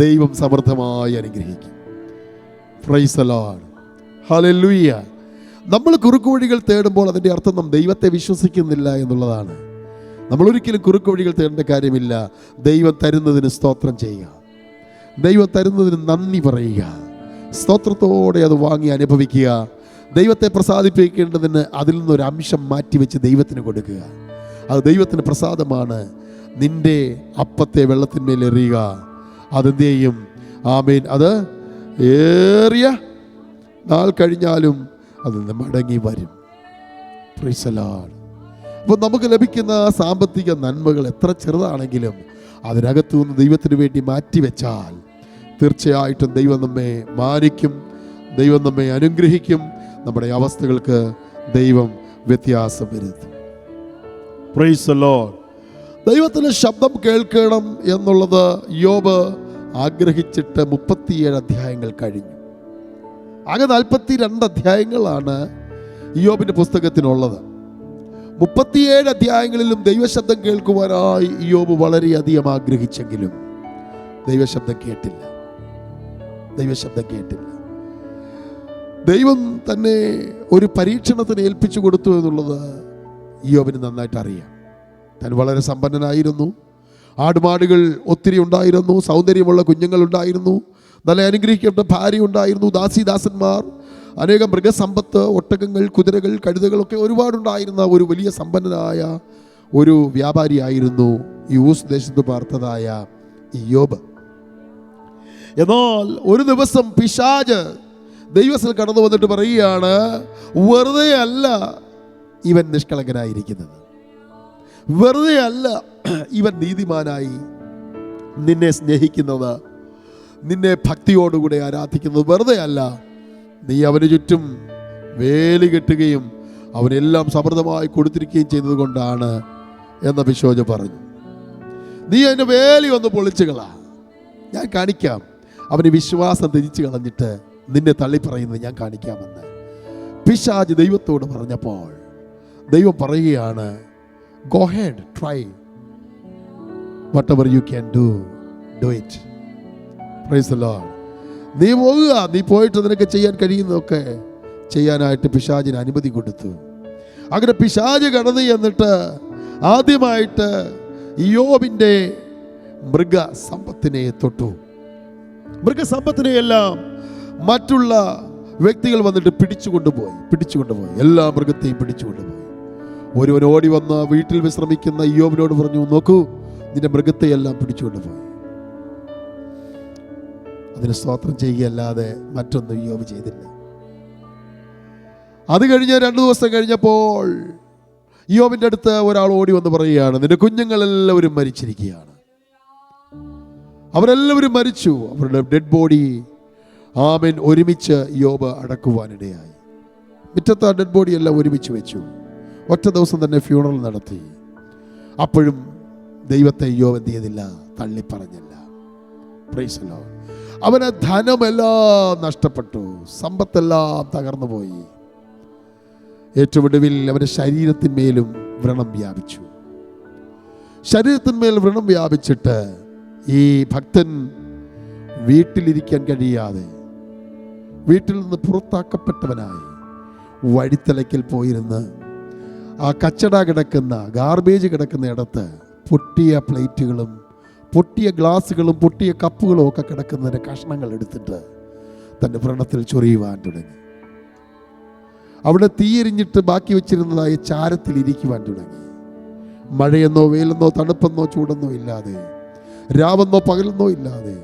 ദൈവം സമൃദ്ധമായി അനുഗ്രഹിക്കും. Price the Lord. ഹല്ലേലൂയ. നമ്മൾ കുറുക്കു വഴികൾ തേടുമ്പോൾ അതിൻ്റെ അർത്ഥം നാം ദൈവത്തെ വിശ്വസിക്കുന്നില്ല എന്നുള്ളതാണ്. നമ്മൾ ഒരിക്കലും കുറുക്കു വഴികൾ തേടേണ്ട കാര്യമില്ല. ദൈവം തരുന്നതിന് സ്തോത്രം ചെയ്യുക, ദൈവം തരുന്നതിന് നന്ദി പറയുക, സ്തോത്രത്തോടെ അത് വാങ്ങി അനുഭവിക്കുക. ദൈവത്തെ പ്രസാദിപ്പിക്കേണ്ടതിന് അതിൽ നിന്നൊരു അംശം മാറ്റിവെച്ച് ദൈവത്തിന് കൊടുക്കുക. അത് ദൈവത്തിന് പ്രസാദമാണ്. നിന്റെ അപ്പത്തെ വെള്ളത്തിന്മേൽ എറിയുക, അതെന്ത് ചെയ്യും? ആമേൻ. അത് ഏറിയ നാൾ കഴിഞ്ഞാലും അതിൽ നിന്ന് മടങ്ങി വരും. Price the Lord. അപ്പോൾ നമുക്ക് ലഭിക്കുന്ന സാമ്പത്തിക നന്മകൾ എത്ര ചെറുതാണെങ്കിലും അതിനകത്തു നിന്ന് ദൈവത്തിന് വേണ്ടി മാറ്റിവെച്ചാൽ തീർച്ചയായിട്ടും ദൈവം നമ്മെ മാനിക്കും, ദൈവം നമ്മെ അനുഗ്രഹിക്കും. നമ്മുടെ അവസ്ഥകൾക്ക് ദൈവം വ്യത്യാസം വരുത്തും. Price the Lord. ദൈവത്തിൻ്റെ ശബ്ദം കേൾക്കണം എന്നുള്ളത് ഇയ്യോബ് ആഗ്രഹിച്ചിട്ട് 37 അധ്യായങ്ങൾ കഴിഞ്ഞു. ആകെ 42 അധ്യായങ്ങളാണ് ഇയ്യോബിൻ്റെ പുസ്തകത്തിനുള്ളത്. 37 അധ്യായങ്ങളിലും ദൈവശബ്ദം കേൾക്കുവാനായി ഇയ്യോബ് വളരെയധികം ആഗ്രഹിച്ചെങ്കിലും ദൈവശബ്ദം കേട്ടില്ല. ദൈവം തന്നെ ഒരു പരീക്ഷണത്തിന് ഏൽപ്പിച്ചു കൊടുത്തു എന്നുള്ളത് ഇയ്യോബിന് നന്നായിട്ട് അറിയാം. താൻ വളരെ സമ്പന്നനായിരുന്നു, ആടുമാടുകൾ ഒത്തിരി ഉണ്ടായിരുന്നു, സൗന്ദര്യമുള്ള കുഞ്ഞുങ്ങളുണ്ടായിരുന്നു, നല്ല അനുഗ്രഹിക്കപ്പെട്ട ഭാര്യ ഉണ്ടായിരുന്നു, ദാസീദാസന്മാർ, അനേകം മൃഗസമ്പത്ത്, ഒട്ടകങ്ങൾ, കുതിരകൾ, കഴുതകളൊക്കെ ഒരുപാടുണ്ടായിരുന്ന ഒരു വലിയ സമ്പന്നനായ ഒരു വ്യാപാരിയായിരുന്നു ഈ ഊസ് ദേശത്ത് പാർത്തതായ ഇയ്യോബ്. എന്നാൽ ഒരു ദിവസം പിശാച് ദൈവത്തിൽ കടന്നു വന്നിട്ട് പറയുകയാണ്, വെറുതെ അല്ല ഇവൻ നിഷ്കളങ്കനായിരിക്കുന്നത്, വെറുതെ അല്ല ഇവൻ നീതിമാനായി നിന്നെ സ്നേഹിക്കുന്നത്, നിന്നെ ഭക്തിയോടുകൂടെ ആരാധിക്കുന്നത് വെറുതെ അല്ല. നീ അവന് ചുറ്റും വേലി കെട്ടുകയും അവനെല്ലാം സമൃദ്ധമായി കൊടുത്തിരിക്കുകയും ചെയ്തത് കൊണ്ടാണ് എന്ന പിശാച് പറഞ്ഞു. നീ അതിൻ്റെ വേലി ഒന്ന് പൊളിച്ചു കളാ, ഞാൻ കാണിക്കാം. അവന് വിശ്വാസം ത്യജിച്ച് കളഞ്ഞിട്ട് നിന്നെ തള്ളിപ്പറയുന്നത് ഞാൻ കാണിക്കാമെന്ന് പിശാച് ദൈവത്തോട് പറഞ്ഞപ്പോൾ ദൈവം പറയുകയാണ്, go ahead, try whatever you can do it. Praise the Lord. നീ പോകുക, നീ പോയിട്ട് നിനക്ക് ചെയ്യാൻ കഴിയുന്നതൊക്കെ ചെയ്യാനായിട്ട് പിശാചിന് അനുമതി കൊടുത്തു. അങ്ങനെ പിശാച് കടന്നു ചെന്നിട്ട് ആദ്യമായിട്ട് ഇയ്യോബിൻ്റെ മൃഗസമ്പത്തിനെ തൊട്ടു. മൃഗസമ്പത്തിനെയെല്ലാം മറ്റുള്ള വ്യക്തികൾ വന്നിട്ട് പിടിച്ചുകൊണ്ടുപോയി. എല്ലാ മൃഗത്തെയും പിടിച്ചുകൊണ്ടുപോയി. ഒരുവൻ ഓടി വന്ന് വീട്ടിൽ വിശ്രമിക്കുന്ന ഇയ്യോബിനോട് പറഞ്ഞു, നോക്കൂ, നിന്റെ മൃഗത്തെയെല്ലാം പിടിച്ചുകൊണ്ടുപോയി. അതിന് സ്തോത്രം ചെയ്യുകയല്ലാതെ മറ്റൊന്നും ഇയ്യോബ് ചെയ്തില്ല. അത് കഴിഞ്ഞ് 2 ദിവസം കഴിഞ്ഞപ്പോൾ ഇയ്യോബിൻ്റെ അടുത്ത് ഒരാൾ ഓടി വന്ന് പറയുകയാണ്, നിന്റെ കുഞ്ഞുങ്ങളെല്ലാവരും മരിച്ചിരിക്കുകയാണ്. അവരെല്ലാവരും മരിച്ചു. അവരുടെ ഡെഡ് ബോഡി ഒരുമിച്ച് ഇയ്യോബ് അടക്കുവാനിടയായി. മുറ്റത്ത് ഡെഡ് ബോഡി എല്ലാം ഒരുമിച്ച് വെച്ചു. ഒറ്റ ദിവസം തന്നെ ഫ്യൂണറൽ നടത്തി. അപ്പോഴും ദൈവത്തെ ഇയ്യോബ് എന്ത് ചെയ്തില്ല? തള്ളിപ്പറഞ്ഞില്ല. Praise the lord. അവന് ധനമെല്ലാം നഷ്ടപ്പെട്ടു, സമ്പത്തെല്ലാം തകർന്നു പോയി. ഏറ്റവും ഒടുവിൽ അവൻ്റെ ശരീരത്തിന്മേലും വ്രണം വ്യാപിച്ചു. ശരീരത്തിന്മേൽ വ്രണം വ്യാപിച്ചിട്ട് ഈ ഭക്തൻ വീട്ടിലിരിക്കാൻ കഴിയാതെ വീട്ടിൽ നിന്ന് പുറത്താക്കപ്പെട്ടവനായി വഴിത്തലയ്ക്കൽ പോയിരുന്ന് ആ കച്ചട കിടക്കുന്ന, ഗാർബേജ് കിടക്കുന്ന ഇടത്ത് പൊട്ടിയ പ്ലേറ്റുകളും പൊട്ടിയ ഗ്ലാസുകളും പൊട്ടിയ കപ്പുകളും ഒക്കെ കിടക്കുന്നതിൻ്റെ കഷ്ണങ്ങൾ എടുത്തിട്ട് തൻ്റെ വ്രണത്തിൽ ചൊറിയുവാൻ തുടങ്ങി. അവിടെ തീയെരിഞ്ഞിട്ട് ബാക്കി വെച്ചിരുന്നതായ ചാരത്തിൽ ഇരിക്കുവാൻ തുടങ്ങി. മഴയെന്നോ വെയിലെന്നോ തണുപ്പെന്നോ ചൂടെന്നോ ഇല്ലാതെ, രാവെന്നോ പകലെന്നോ ഇല്ലാതെ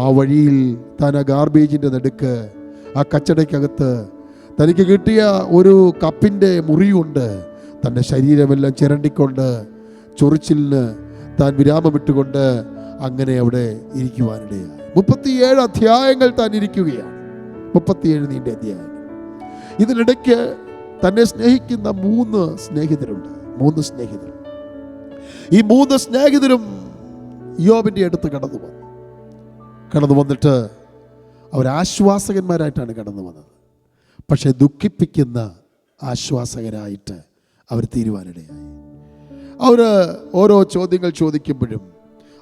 ആ വഴിയിൽ താൻ ആ ഗാർബേജിൻ്റെ നടുക്ക്, ആ കച്ചടയ്ക്കകത്ത് തനിക്ക് കിട്ടിയ ഒരു കപ്പിൻ്റെ മുറിയുണ്ട് തൻ്റെ ശരീരമെല്ലാം ചിരണ്ടിക്കൊണ്ട് ചൊറിച്ചിലിന് താൻ വിരാമമിട്ടുകൊണ്ട് അങ്ങനെ അവിടെ ഇരിക്കുവാനിടയായി. 37 അധ്യായങ്ങൾ താൻ ഇരിക്കുകയാണ്. 37 നീണ്ട അധ്യായങ്ങൾ. ഇതിനിടയ്ക്ക് തന്നെ സ്നേഹിക്കുന്ന 3 സ്നേഹിതരുണ്ട്. 3 സ്നേഹിതർ. ഈ 3 സ്നേഹിതരും ഇയ്യോബിൻ്റെ അടുത്ത് കടന്നു വന്നിട്ട് അവരാശ്വാസകന്മാരായിട്ടാണ് കടന്നു വന്നത്. പക്ഷെ ദുഃഖിപ്പിക്കുന്ന ആശ്വാസകരായിട്ട് അവർ തീരുവാനിടയായി. അവർ ഓരോ ചോദ്യങ്ങൾ ചോദിക്കുമ്പോഴും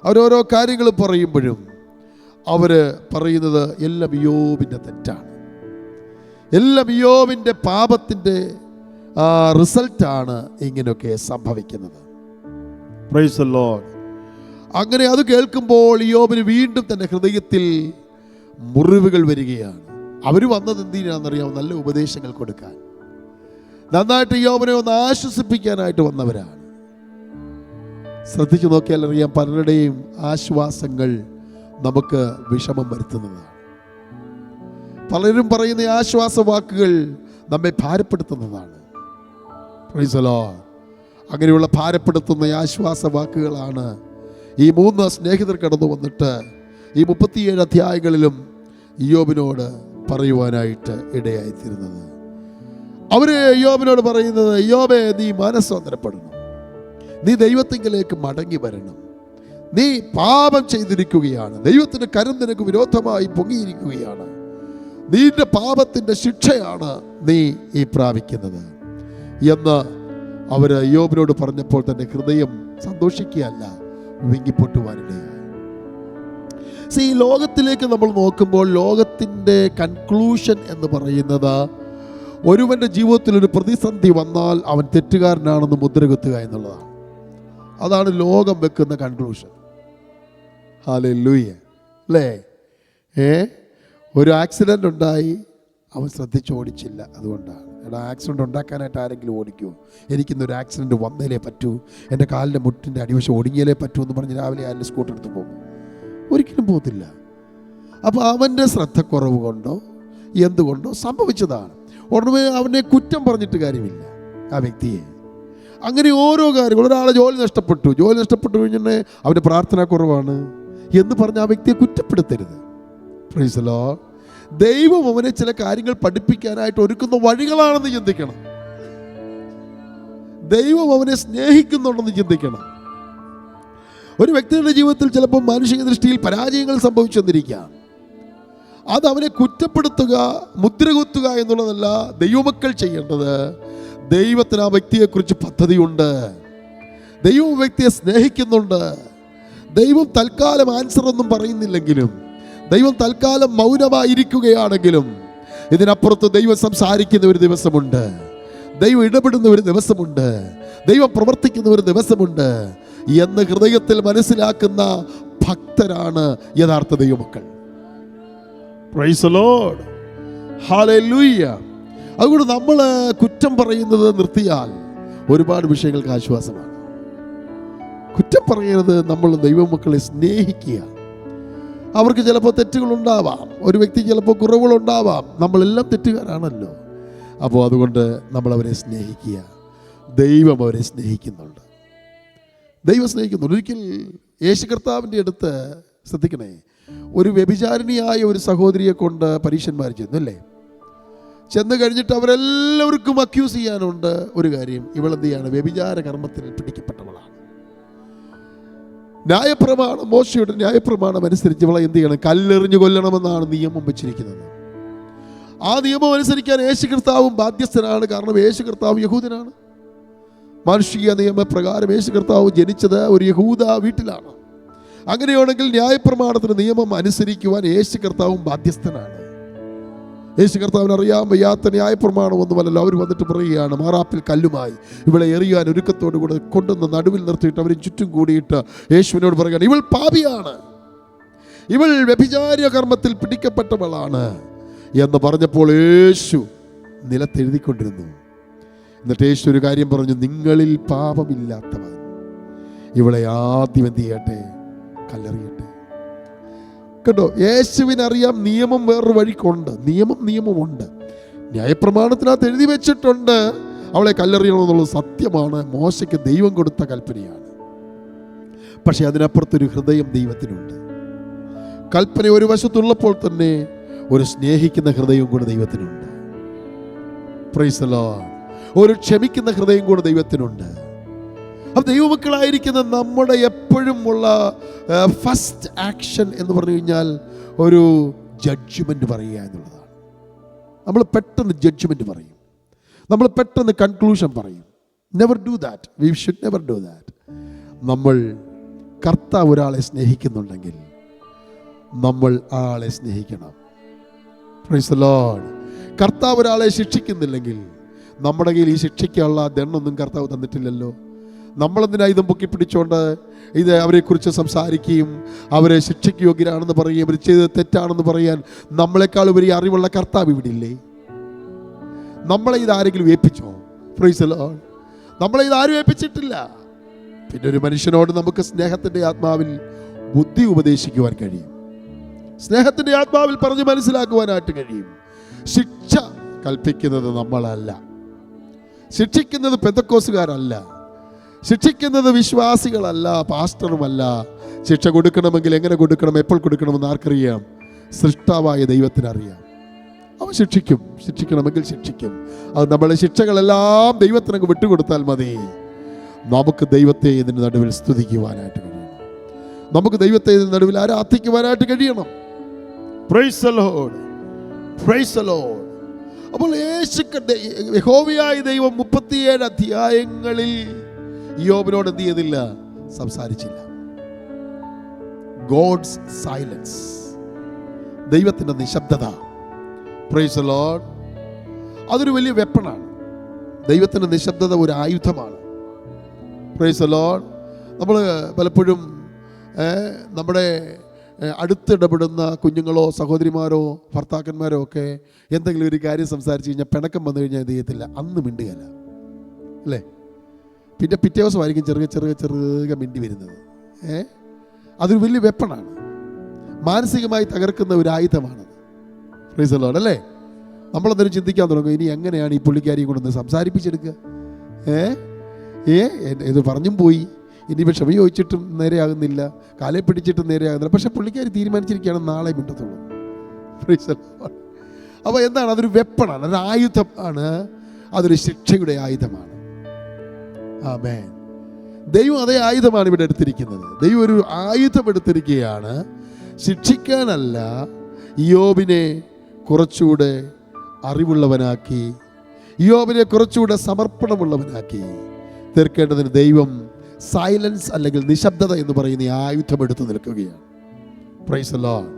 അവരോരോ കാര്യങ്ങൾ പറയുമ്പോഴും അവർ പറയുന്നത് എല്ലാം ഇയ്യോബിൻ്റെ തെറ്റാണ്, എല്ലാം ഇയ്യോബിൻ്റെ പാപത്തിൻ്റെ റിസൾട്ടാണ് ഇങ്ങനെയൊക്കെ സംഭവിക്കുന്നത്. Price the Lord. അങ്ങനെ അത് കേൾക്കുമ്പോൾ ഇയ്യോബിന് വീണ്ടും തൻ്റെ ഹൃദയത്തിൽ മുറിവുകൾ വരികയാണ്. അവർ വന്നത് എന്തിനാണെന്നറിയാമോ? നല്ല ഉപദേശങ്ങൾ കൊടുക്കാൻ, നന്നായിട്ട് ഇയ്യോബിനെ ഒന്ന് ആശ്വസിപ്പിക്കാനായിട്ട് വന്നവരാണ്. ശ്രദ്ധിച്ചു നോക്കിയാൽ അറിയാം, പലരുടെയും ആശ്വാസങ്ങൾ നമുക്ക് വിഷമം വരുത്തുന്നതാണ്. പലരും പറയുന്ന ആശ്വാസ വാക്കുകൾ നമ്മെ ഭാരപ്പെടുത്തുന്നതാണ്. Price the Lord. അങ്ങനെയുള്ള ഭാരപ്പെടുത്തുന്ന ആശ്വാസ വാക്കുകളാണ് ഈ 3 സ്നേഹിതർ കടന്നു വന്നിട്ട് ഈ 37 അധ്യായങ്ങളിലും ഇയ്യോബിനോട് പറയുവാനായിട്ട് ഇടയായിത്തീരുന്നത്. അവര് ഇയ്യോബിനോട് പറയുന്നത്, ഇയ്യോബേ, നീ മാനസാന്തരപ്പെടണം, നീ ദൈവത്തിങ്കിലേക്ക് മടങ്ങി വരണം, നീ പാപം ചെയ്തിരിക്കുകയാണ്, ദൈവത്തിൻ്റെ കരം നിനക്ക് വിരോധമായി പൊങ്ങിയിരിക്കുകയാണ്, നിന്റെ പാപത്തിൻ്റെ ശിക്ഷയാണ് നീ ഈ പ്രാപിക്കുന്നത് എന്ന് അവർ ഇയ്യോബിനോട് പറഞ്ഞപ്പോൾ തൻ്റെ ഹൃദയം സന്തോഷിക്കുകയല്ല, വിങ്ങിപ്പൊട്ടുവാനിടയായി. ഈ ലോകത്തിലേക്ക് നമ്മൾ നോക്കുമ്പോൾ ലോകത്തിൻ്റെ കൺക്ലൂഷൻ എന്ന് പറയുന്നത് ഒരുവൻ്റെ ജീവിതത്തിൽ ഒരു പ്രതിസന്ധി വന്നാൽ അവൻ തെറ്റുകാരനാണെന്ന് മുദ്രകുത്തുക എന്നുള്ളതാണ്. അതാണ് ലോകം വെക്കുന്ന കൺക്ലൂഷൻ. ഹല്ലേലൂയ. അല്ലേ? ഒരു ആക്സിഡൻ്റ് ഉണ്ടായി, അവൻ ശ്രദ്ധിച്ചോടിച്ചില്ല, അതുകൊണ്ടാണ്. ആക്സിഡൻ്റ് ഉണ്ടാക്കാനായിട്ട് ആരെങ്കിലും ഓടിക്കുമോ? എനിക്കിന്നൊരു ആക്സിഡൻറ്റ് വന്നേലേ പറ്റൂ, എൻ്റെ കാലിൻ്റെ മുട്ടിൻ്റെ അടിവശം ഒടിഞ്ഞേലേ പറ്റൂ എന്ന് പറഞ്ഞ് രാവിലെ ആരും സ്കൂട്ടർ എടുത്ത് പോകും? ഒരിക്കലും പോകത്തില്ല. അപ്പോൾ അവൻ്റെ ശ്രദ്ധക്കുറവ് കൊണ്ടോ എന്തുകൊണ്ടോ സംഭവിച്ചതാണ്. ഉടനെ അവനെ കുറ്റം പറഞ്ഞിട്ട് കാര്യമില്ല ആ വ്യക്തിയെ. അങ്ങനെ ഓരോ കാര്യങ്ങൾ, ഒരാളെ ജോലി നഷ്ടപ്പെട്ടു കഴിഞ്ഞാൽ അവൻ്റെ പ്രാർത്ഥനാക്കുറവാണ് എന്ന് പറഞ്ഞ് ആ വ്യക്തിയെ കുറ്റപ്പെടുത്തരുത്. Price the lord. ദൈവം അവനെ ചില കാര്യങ്ങൾ പഠിപ്പിക്കാനായിട്ട് ഒരുക്കുന്ന വഴികളാണെന്ന് ചിന്തിക്കണം. ദൈവം അവനെ സ്നേഹിക്കുന്നുണ്ടെന്ന് ചിന്തിക്കണം. ഒരു വ്യക്തിയുടെ ജീവിതത്തിൽ ചിലപ്പോൾ മാനുഷിക ദൃഷ്ടിയിൽ പരാജയങ്ങൾ സംഭവിച്ചു വന്നിരിക്കാം. അത് അവനെ കുറ്റപ്പെടുത്തുക, മുദ്രകുത്തുക എന്നുള്ളതല്ല ദൈവമക്കൾ ചെയ്യേണ്ടത്. ദൈവത്തിന് ആ വ്യക്തിയെക്കുറിച്ച് പദ്ധതിയുണ്ട്. ദൈവം വ്യക്തിയെ സ്നേഹിക്കുന്നുണ്ട്. ദൈവം തൽക്കാലം ആൻസർ ഒന്നും പറയുന്നില്ലെങ്കിലും, ദൈവം തൽക്കാലം മൗനമായിരിക്കുകയാണെങ്കിലും, ഇതിനപ്പുറത്ത് ദൈവം സംസാരിക്കുന്ന ഒരു ദിവസമുണ്ട്, ദൈവം ഇടപെടുന്ന ഒരു ദിവസമുണ്ട്, ദൈവം പ്രവർത്തിക്കുന്ന ഒരു ദിവസമുണ്ട് എന്ന് ഹൃദയത്തിൽ മനസ്സിലാക്കുന്ന ഭക്തരാണ് യഥാർത്ഥ ദൈവമക്കൾ. Price the Lord, hallelujah. അതുകൊണ്ട് നമ്മൾ കുറ്റം പറയുന്നത് നിർത്തിയാൽ ഒരുപാട് വിഷയങ്ങൾക്ക് ആശ്വാസമാണ്. കുറ്റം പറയരുത്. നമ്മൾ ദൈവമക്കളെ സ്നേഹിക്കുക. അവർക്ക് ചിലപ്പോൾ തെറ്റുകളുണ്ടാവാം, ഒരു വ്യക്തി ചിലപ്പോൾ കുറവുകളുണ്ടാവാം. നമ്മളെല്ലാം തെറ്റുകാരാണല്ലോ. അപ്പോൾ അതുകൊണ്ട് നമ്മൾ അവരെ സ്നേഹിക്കുക. ദൈവം അവരെ സ്നേഹിക്കുന്നുണ്ട്, ദൈവം സ്നേഹിക്കുന്നുണ്ട്. ഒരിക്കൽ യേശു കർത്താവിൻ്റെ അടുത്ത്, ശ്രദ്ധിക്കണേ, ഒരു വ്യഭിചാരിണിയായ ഒരു സഹോദരിയെ കൊണ്ട് പരീശന്മാർ ചെന്നു അല്ലേ. ചെന്ന് കഴിഞ്ഞിട്ട് അവരെല്ലാവർക്കും അക്യൂസ് ചെയ്യാനുണ്ട് ഒരു കാര്യം, ഇവളെന്ത് ചെയ്യാണ്? വ്യഭിചാര കർമ്മത്തിൽ പിടിക്കപ്പെട്ടവളാണ്. ന്യായപ്രമാണം, മോശയുടെ ന്യായപ്രമാണം അനുസരിച്ച് ഇവളെ എന്ത് ചെയ്യണം? കല്ലെറിഞ്ഞു കൊല്ലണമെന്നാണ് നിയമം വെച്ചിരിക്കുന്നത്. ആ നിയമം അനുസരിക്കാൻ യേശു കർത്താവും ബാധ്യസ്ഥനാണ്. കാരണം യേശു കർത്താവ് യഹൂദനാണ്. മാനുഷിക നിയമപ്രകാരം യേശു കർത്താവ് ജനിച്ചത് ഒരു യഹൂദ വീട്ടിലാണ്. അങ്ങനെയാണെങ്കിൽ ന്യായപ്രമാണത്തിന് നിയമം അനുസരിക്കുവാൻ യേശു കർത്താവും ബാധ്യസ്ഥനാണ്. യേശു കർത്താവിന് അറിയാൻ വയ്യാത്ത ന്യായപ്രമാണമൊന്നുമല്ലല്ലോ. അവർ വന്നിട്ട് പറയുകയാണ്, മാറാപ്പിൽ കല്ലുമായി ഇവളെ എറിയാൻ ഒരുക്കത്തോടു കൂടെ കൊണ്ടുവന്ന് നടുവിൽ നിർത്തിയിട്ട് അവരെ ചുറ്റും കൂടിയിട്ട് യേശുവിനോട് പറയുകയാണ്, ഇവൾ പാപിയാണ്, ഇവൾ വ്യഭിചാര കർമ്മത്തിൽ പിടിക്കപ്പെട്ടവളാണ് എന്ന് പറഞ്ഞപ്പോൾ യേശു നിലത്തെഴുതിക്കൊണ്ടിരുന്നു. എന്നിട്ട് യേശു ഒരു കാര്യം പറഞ്ഞു, നിങ്ങളിൽ പാപമില്ലാത്തവൻ ഇവളെ ആദ്യം എന്ത് ചെയ്യട്ടെ? കല്ലെറിയട്ടെ. കേട്ടോ, യേശുവിനറിയാം നിയമം വേറൊരു വഴിക്കുണ്ട്. നിയമമുണ്ട്, ന്യായപ്രമാണത്തിനകത്ത് എഴുതി വെച്ചിട്ടുണ്ട് അവളെ കല്ലെറിയണമെന്നുള്ളത് സത്യമാണ്. മോശയ്ക്ക് ദൈവം കൊടുത്ത കൽപ്പനയാണ്. പക്ഷെ അതിനപ്പുറത്തൊരു ഹൃദയം ദൈവത്തിനുണ്ട്. കൽപ്പന ഒരു വശത്തുള്ളപ്പോൾ തന്നെ ഒരു സ്നേഹിക്കുന്ന ഹൃദയം കൂടെ ദൈവത്തിനുണ്ട്. Price the Lord. ഒരു ക്ഷമിക്കുന്ന ഹൃദയം കൂടെ ദൈവത്തിനുണ്ട്. അപ്പം ദൈവമക്കളായിരിക്കുന്ന നമ്മുടെ എപ്പോഴും ഉള്ള ഫസ്റ്റ് ആക്ഷൻ എന്ന് പറഞ്ഞു കഴിഞ്ഞാൽ ഒരു ജഡ്ജ്മെൻറ്റ് പറയുക എന്നുള്ളതാണ്. നമ്മൾ പെട്ടെന്ന് ജഡ്ജ്മെൻറ്റ് പറയും, നമ്മൾ പെട്ടെന്ന് കൺക്ലൂഷൻ പറയും. Never do that, we should never do that. നമ്മൾ കർത്താവ് ഒരാളെ സ്നേഹിക്കുന്നുണ്ടെങ്കിൽ നമ്മൾ ആ ആളെ സ്നേഹിക്കണം. Price the Lord. കർത്താവ് ഒരാളെ ശിക്ഷിക്കുന്നില്ലെങ്കിൽ നമ്മുടെ കയ്യിൽ ഈ ശിക്ഷയ്ക്കുള്ള ദണ്ണൊന്നും കർത്താവ് തന്നിട്ടില്ലല്ലോ. നമ്മളെന്തിനാ ഇതും പൊക്കി പിടിച്ചുകൊണ്ട് ഇത് അവരെക്കുറിച്ച് സംസാരിക്കുകയും അവരെ ശിക്ഷയ്ക്ക് യോഗ്യരാണെന്ന് പറയുകയും അവർ ചെയ്ത് തെറ്റാണെന്ന് പറയാൻ നമ്മളെക്കാൾ ഉപരി അറിവുള്ള കർത്താവ് ഇവിടെ ഇല്ലേ? നമ്മളെ ഇത് ആരെങ്കിലും ഏൽപ്പിച്ചോ? Price the Lord. നമ്മളെ ഇത് ആരും ഏൽപ്പിച്ചിട്ടില്ല. പിന്നെ ഒരു മനുഷ്യനോട് നമുക്ക് സ്നേഹത്തിൻ്റെ ആത്മാവിൽ ബുദ്ധി ഉപദേശിക്കുവാൻ കഴിയും, സ്നേഹത്തിൻ്റെ ആത്മാവിൽ പറഞ്ഞ് മനസ്സിലാക്കുവാനായിട്ട് കഴിയും. ശിക്ഷ കൽപ്പിക്കുന്നത് നമ്മളല്ല, ശിക്ഷിക്കുന്നത് പെന്തക്കോസുകാരല്ല, ശിക്ഷിക്കുന്നത് വിശ്വാസികളല്ല, പാസ്റ്ററുമല്ല. ശിക്ഷ കൊടുക്കണമെങ്കിൽ എങ്ങനെ കൊടുക്കണം, എപ്പോൾ കൊടുക്കണമെന്ന് ആർക്കറിയാം? സൃഷ്ടാവായ ദൈവത്തിനറിയാം. അവൻ ശിക്ഷിക്കണമെങ്കിൽ ശിക്ഷിക്കും. അത് നമ്മളെ ശിക്ഷകളെല്ലാം ദൈവത്തിനങ്ങ് വിട്ടുകൊടുത്താൽ മതി. നമുക്ക് ദൈവത്തെ ഇതിന് നടുവിൽ സ്തുതിക്കുവാനായിട്ട് കഴിയണം, നമുക്ക് ദൈവത്തെ ഇതിന് നടുവിൽ ആരാധിക്കുവാനായിട്ട് കഴിയണം. Price the Lord, price the Lord. അപ്പോൾ യഹോവയായ ദൈവം 37 അധ്യായങ്ങളിൽ യോബിനോട് എന്ത് ചെയ്തില്ല? സംസാരിച്ചില്ല. ഗോഡ്സ് സൈലൻസ്, ദൈവത്തിൻ്റെ നിശബ്ദത. Praise the lord. അതൊരു വലിയ വെപ്പണാണ്. ദൈവത്തിൻ്റെ നിശബ്ദത ഒരു ആയുധമാണ്. Praise the lord. നമ്മൾ പലപ്പോഴും നമ്മുടെ അടുത്തിടപെടുന്ന കുഞ്ഞുങ്ങളോ സഹോദരിമാരോ ഭർത്താക്കന്മാരോ ഒക്കെ എന്തെങ്കിലും ഒരു കാര്യം സംസാരിച്ച് കഴിഞ്ഞാൽ പിണക്കം വന്നു കഴിഞ്ഞാൽ എന്ത് ചെയ്യത്തില്ല? അന്ന് മിണ്ടുകയല്ല അല്ലേ? പിന്നെ പിറ്റേ ദിവസമായിരിക്കും ചെറുക മിണ്ടി വരുന്നത്. അതൊരു വലിയ വെപ്പണാണ്, മാനസികമായി തകർക്കുന്ന ഒരു ആയുധമാണത്. പ്രൈസ് ദി ലോർഡ് അല്ലേ? നമ്മളെന്തായാലും ചിന്തിക്കാൻ തുടങ്ങും, ഇനി എങ്ങനെയാണ് ഈ പുള്ളിക്കാരിയും കൊണ്ടൊന്ന് സംസാരിപ്പിച്ചെടുക്കുക? ഇത് പറഞ്ഞും പോയി, ഇനിയിപ്പോൾ ക്ഷമ ചോദിച്ചിട്ടും നേരെയാകുന്നില്ല, കാലെ പിടിച്ചിട്ടും നേരെയാകുന്നില്ല. പക്ഷെ പുള്ളിക്കാരി തീരുമാനിച്ചിരിക്കുകയാണ് നാളെ മിണ്ടത്തുള്ളൂ. Price the Lord. അപ്പോൾ എന്താണ്? അതൊരു വെപ്പണാണ്, അതൊരു ആയുധമാണ്, അതൊരു ശിക്ഷയുടെ ആയുധമാണ്. ആമേൻ. ദൈവം അതേ ആയുധമാണ് ഇവിടെ എടുത്തിരിക്കുന്നത്. ദൈവം ഒരു ആയുധം എടുത്തിരിക്കുകയാണ്, ശിക്ഷിക്കാനല്ല, യോബിനെ കുറച്ചുകൂടെ അറിവുള്ളവനാക്കി, യോബിനെ കുറച്ചുകൂടെ സമർപ്പണമുള്ളവനാക്കി തീർക്കേണ്ടതിന് ദൈവം സൈലൻസ് അല്ലെങ്കിൽ നിശബ്ദത എന്ന് പറയുന്ന ഈ ആയുധം എടുത്തു നിൽക്കുകയാണ്. Price the Lord.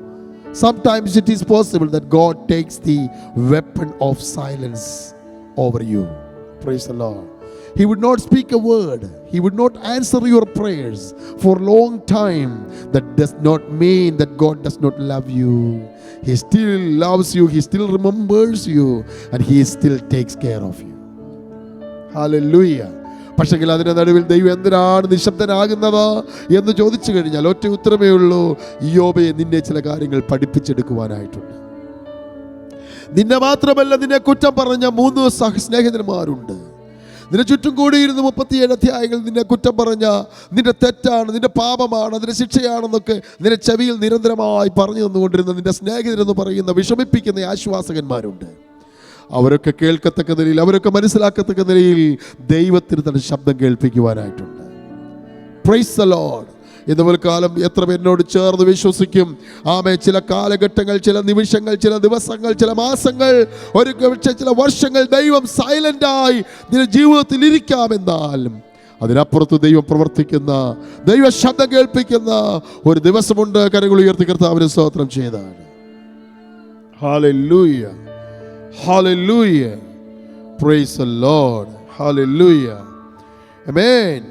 Sometimes it is possible that God takes the weapon of silence over you. Praise the Lord. He would not speak a word. He would not answer your prayers for a long time. That does not mean that God does not love you. He still loves you. He still remembers you. And He still takes care of you. Hallelujah. പക്ഷെങ്കിൽ അതിൻ്റെ നടുവിൽ ദൈവം എന്തിനാണ് നിശബ്ദനാകുന്നത് എന്ന് ചോദിച്ചു കഴിഞ്ഞാൽ ഒറ്റ ഉത്തരമേ ഉള്ളൂ. യോബേ, നിന്നെ ചില കാര്യങ്ങൾ പഠിപ്പിച്ചെടുക്കുവാനായിട്ടുണ്ട്. നിന്നെ മാത്രമല്ല, നിന്നെ കുറ്റം പറഞ്ഞ 3 സ്നേഹിതന്മാരുണ്ട്. നിന്റെ ചുറ്റും കൂടിയിരുന്ന് 37 അധ്യായങ്ങൾ നിന്നെ കുറ്റം പറഞ്ഞ, നിന്റെ തെറ്റാണ്, നിന്റെ പാപമാണ്, അതിന്റെ ശിക്ഷയാണെന്നൊക്കെ നിന്റെ ചെവിയിൽ നിരന്തരമായി പറഞ്ഞു തന്നുകൊണ്ടിരുന്ന നിന്റെ സ്നേഹിതരെന്ന് പറയുന്ന വിഷമിപ്പിക്കുന്ന ആശ്വാസകന്മാരുണ്ട്. അവരൊക്കെ കേൾക്കത്തക്ക നിലയിൽ, അവരൊക്കെ മനസ്സിലാക്കത്തക്ക നിലയിൽ ദൈവത്തിന് തന്റെ ശബ്ദം കേൾപ്പിക്കുവാനായിട്ടുണ്ട്. Price the lord. ഇന്ന് കാലം എത്ര പേരിനോട് ചേർന്ന് വിശ്വസിക്കും? ആമേൻ. ചില കാലഘട്ടങ്ങൾ, ചില നിമിഷങ്ങൾ, ചില ദിവസങ്ങൾ, ചില മാസങ്ങൾ, ഒരു ചില വർഷങ്ങൾ ദൈവം സൈലന്റായി നിന്റെ ജീവിതത്തിൽ ഇരിക്കാമെന്നാലും അതിനപ്പുറത്ത് ദൈവം പ്രവർത്തിക്കുന്ന, ദൈവ ശബ്ദം കേൾപ്പിക്കുന്ന ഒരു ദിവസമുണ്ട്. കരങ്ങൾ ഉയർത്തി കർത്താവിനെ സ്തോത്രം ചെയ്താണ്. Hallelujah, hallelujah, praise the Lord, hallelujah, amen,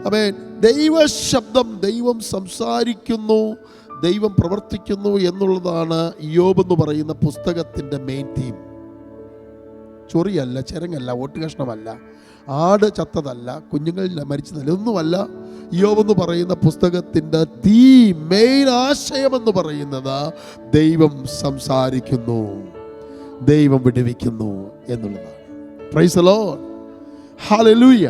amen. ദൈവ ശബ്ദം, ദൈവം സംസാരിക്കുന്നു, ദൈവം പ്രവർത്തിക്കുന്നു എന്നുള്ളതാണ് യോബ് എന്ന് പറയുന്ന പുസ്തകത്തിൻ്റെ മെയിൻ തീം. ചൊറിയല്ല, ചെരങ്ങല്ല, ഓട്ടുകഷ്ണമല്ല, ആട് ചത്തതല്ല, കുഞ്ഞുങ്ങൾ മരിച്ചതല്ല, ഒന്നുമല്ല. യോബ് എന്ന് പറയുന്ന പുസ്തകത്തിൻ്റെ മെയിൻ ആശയമെന്ന് പറയുന്നത് ദൈവം സംസാരിക്കുന്നു, ദൈവം വിടുവിക്കുന്നു എന്നുള്ളതാണ്. Price the Lord, hallelujah.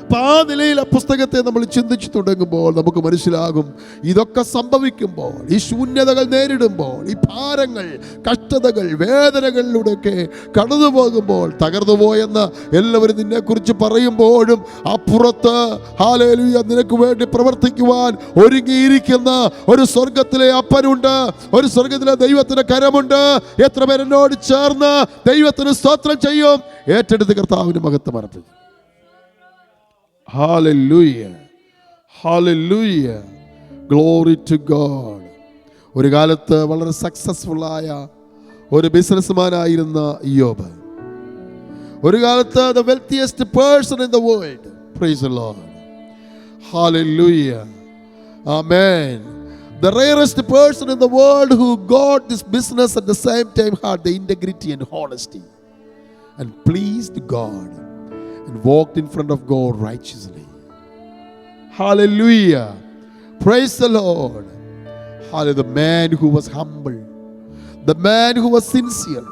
അപ്പം ആ നിലയിൽ ആ പുസ്തകത്തെ നമ്മൾ ചിന്തിച്ചു തുടങ്ങുമ്പോൾ നമുക്ക് മനസ്സിലാകും, ഇതൊക്കെ സംഭവിക്കുമ്പോൾ, ഈ ശൂന്യതകൾ നേരിടുമ്പോൾ, ഈ ഭാരങ്ങൾ, കഷ്ടതകൾ, വേദനകളിലൂടെയൊക്കെ കടന്നു പോകുമ്പോൾ, തകർന്നു പോയെന്ന് എല്ലാവരും നിന്നെക്കുറിച്ച് പറയുമ്പോഴും അപ്പുറത്ത് ഹല്ലേലൂയ നിനക്ക് വേണ്ടി പ്രവർത്തിക്കുവാൻ ഒരുങ്ങിയിരിക്കുന്ന ഒരു സ്വർഗത്തിലെ അപ്പനുണ്ട്, ഒരു സ്വർഗത്തിലെ ദൈവത്തിന്റെ കരമുണ്ട്. എത്ര പേരെന്നോട് ചേർന്ന് ദൈവത്തിന് സ്തോത്രം ചെയ്യും, ഏറ്റെടുത്ത് കർത്താവിന് മഹത്വം അർപ്പിക്കും. Hallelujah, hallelujah, glory to God. ഒരു കാലത്ത് വളരെ സക്സസ്ഫുള്ളായ ഒരു ബിസിനസ്മാനായിരുന്ന യോബ്, ഒരു കാലത്ത് the wealthiest person in the world. Praise the Lord, hallelujah, amen. The rarest person in the world who got this business at the same time had the integrity and honesty and pleased God and walked in front of God righteously. Hallelujah, praise the Lord. Hallelujah. The man who was humble, the man who was sincere,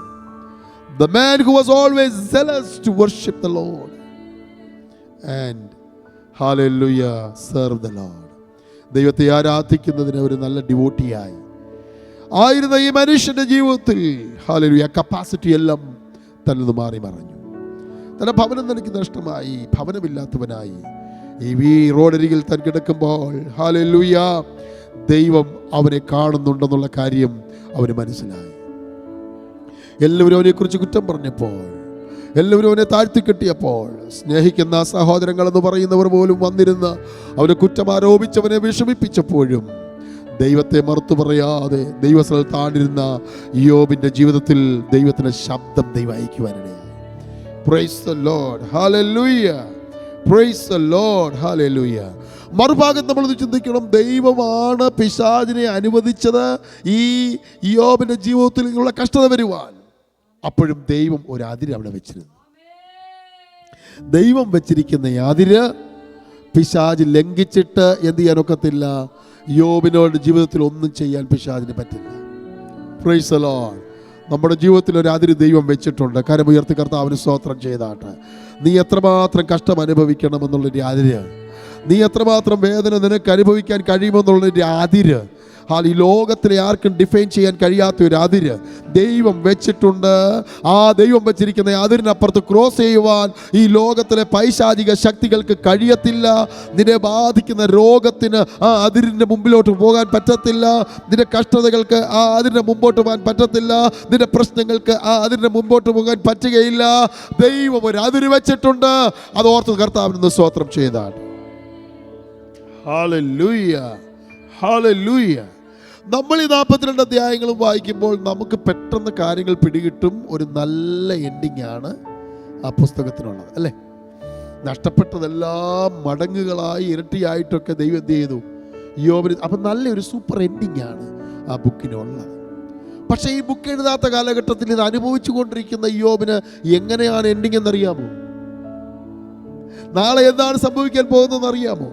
the man who was always zealous to worship the Lord, and hallelujah, serve the Lord. ദൈവത്തെ ആരാധിക്കുന്നതിന് ഒരു നല്ല ഡിവോട്ടിയായി ആയിരുന്ന ഈ മനുഷ്യന്റെ ജീവിതത്തിൽ hallelujah capacity എല്ലാം തന്നെ മാറി മറഞ്ഞു. തന്റെ ഭവനം തനിക്ക് നഷ്ടമായി, ഭവനമില്ലാത്തവനായി ഈ റോഡരികിൽ താൻ കിടക്കുമ്പോൾ ഹല്ലേലൂയ ദൈവം അവനെ കാണുന്നുണ്ടെന്നുള്ള കാര്യം അവന് മനസ്സിലായി. എല്ലാവരും അവനെക്കുറിച്ച് കുറ്റം പറഞ്ഞപ്പോൾ, എല്ലാവരും അവനെ താഴ്ത്തിക്കെട്ടിയപ്പോൾ, സ്നേഹിക്കുന്ന സഹോദരങ്ങൾ എന്ന് പറയുന്നവർ പോലും വന്നിരുന്ന് അവനെ കുറ്റം ആരോപിച്ചവനെ വിഷമിപ്പിച്ചപ്പോഴും ദൈവത്തെ മറുത്തു പറയാതെ ദൈവസ്ഥലത്താണിരുന്ന യോബിന്റെ ജീവിതത്തിൽ ദൈവത്തിന്റെ ശബ്ദം ദൈവം അയക്കുവാനിടയായി. Praise the Lord, hallelujah, praise the Lord, hallelujah. മറുഭാഗത്ത് നമ്മൾ ചിന്തിക്കണം, ദൈവമാണ് പിശാചിനെ അനുവദിച്ചത് ഈ യോബിന്റെ ജീവിതത്തിൽ ഉള്ള കഷ്ടത വരുവാൻ. അപ്പോഴും ദൈവം ഒരു അതിര് അവിടെ വെച്ചിരുന്നു. ദൈവം വെച്ചിരിക്കുന്ന അതിര് പിശാച് ലംഘിച്ചിട്ട് എന്ത് ചെയ്യാനൊക്കത്തില്ല. യോബിനോട് ജീവിതത്തിൽ ഒന്നും ചെയ്യാൻ പിശാചിന് പറ്റില്ല. Price the Lord. നമ്മുടെ ജീവിതത്തിൽ ഒരു അതിര് ദൈവം വെച്ചിട്ടുണ്ട്. കരമുയർത്തി കർത്താവിന് സ്തോത്രം ചെയ്താട്ടെ. നീ എത്രമാത്രം കഷ്ടം അനുഭവിക്കണമെന്നുള്ളൊരു അതിര്, നീ എത്രമാത്രം വേദന നിനക്ക് അനുഭവിക്കാൻ കഴിയുമെന്നുള്ളൊരു അതിര്, ഈ ലോകത്തിലെ ആർക്കും ഡിഫൈൻ ചെയ്യാൻ കഴിയാത്ത ഒരു അതിര് ദൈവം വെച്ചിട്ടുണ്ട്. ആ ദൈവം വെച്ചിരിക്കുന്ന അതിരിനപ്പുറത്ത് ക്രോസ് ചെയ്യുവാൻ ഈ ലോകത്തിലെ പൈശാചിക ശക്തികൾക്ക് കഴിയത്തില്ല. നിന്നെ ബാധിക്കുന്ന രോഗത്തിന് ആ അതിരിൻ്റെ മുമ്പിലോട്ട് പോകാൻ പറ്റത്തില്ല. നിന്റെ കഷ്ടതകൾക്ക് ആ അതിരിൻ്റെ മുമ്പോട്ട് പോകാൻ പറ്റത്തില്ല. നിന്റെ പ്രശ്നങ്ങൾക്ക് ആ അതിരിൻ്റെ മുമ്പോട്ട് പോകാൻ പറ്റുകയില്ല. ദൈവം ഒരു അതിര് വെച്ചിട്ടുണ്ട്. അത് ഓർത്ത് കർത്താവിന് സ്തോത്രം ചെയ്താണ്. Hallelujah, hallelujah. നമ്മൾ ഈ 42 അധ്യായങ്ങളും വായിക്കുമ്പോൾ നമുക്ക് പെട്ടെന്ന് കാര്യങ്ങൾ പിടികിട്ടും. ഒരു നല്ല എൻഡിങ് ആണ് ആ പുസ്തകത്തിനുള്ളത്, അല്ലേ? നഷ്ടപ്പെട്ടതെല്ലാം മടങ്ങുകളായി ഇരട്ടിയായിട്ടൊക്കെ ദൈവം എന്ത് ചെയ്തു? യോബിന്. അപ്പം നല്ലൊരു സൂപ്പർ എൻഡിങ് ആണ് ആ ബുക്കിനുള്ളത്. പക്ഷേ ഈ ബുക്ക് എഴുതാത്ത കാലഘട്ടത്തിൽ ഇത് അനുഭവിച്ചു കൊണ്ടിരിക്കുന്ന യോബിന് എങ്ങനെയാണ് എൻഡിങ് എന്നറിയാമോ? നാളെ എന്താണ് സംഭവിക്കാൻ പോകുന്നതെന്ന് അറിയാമോ?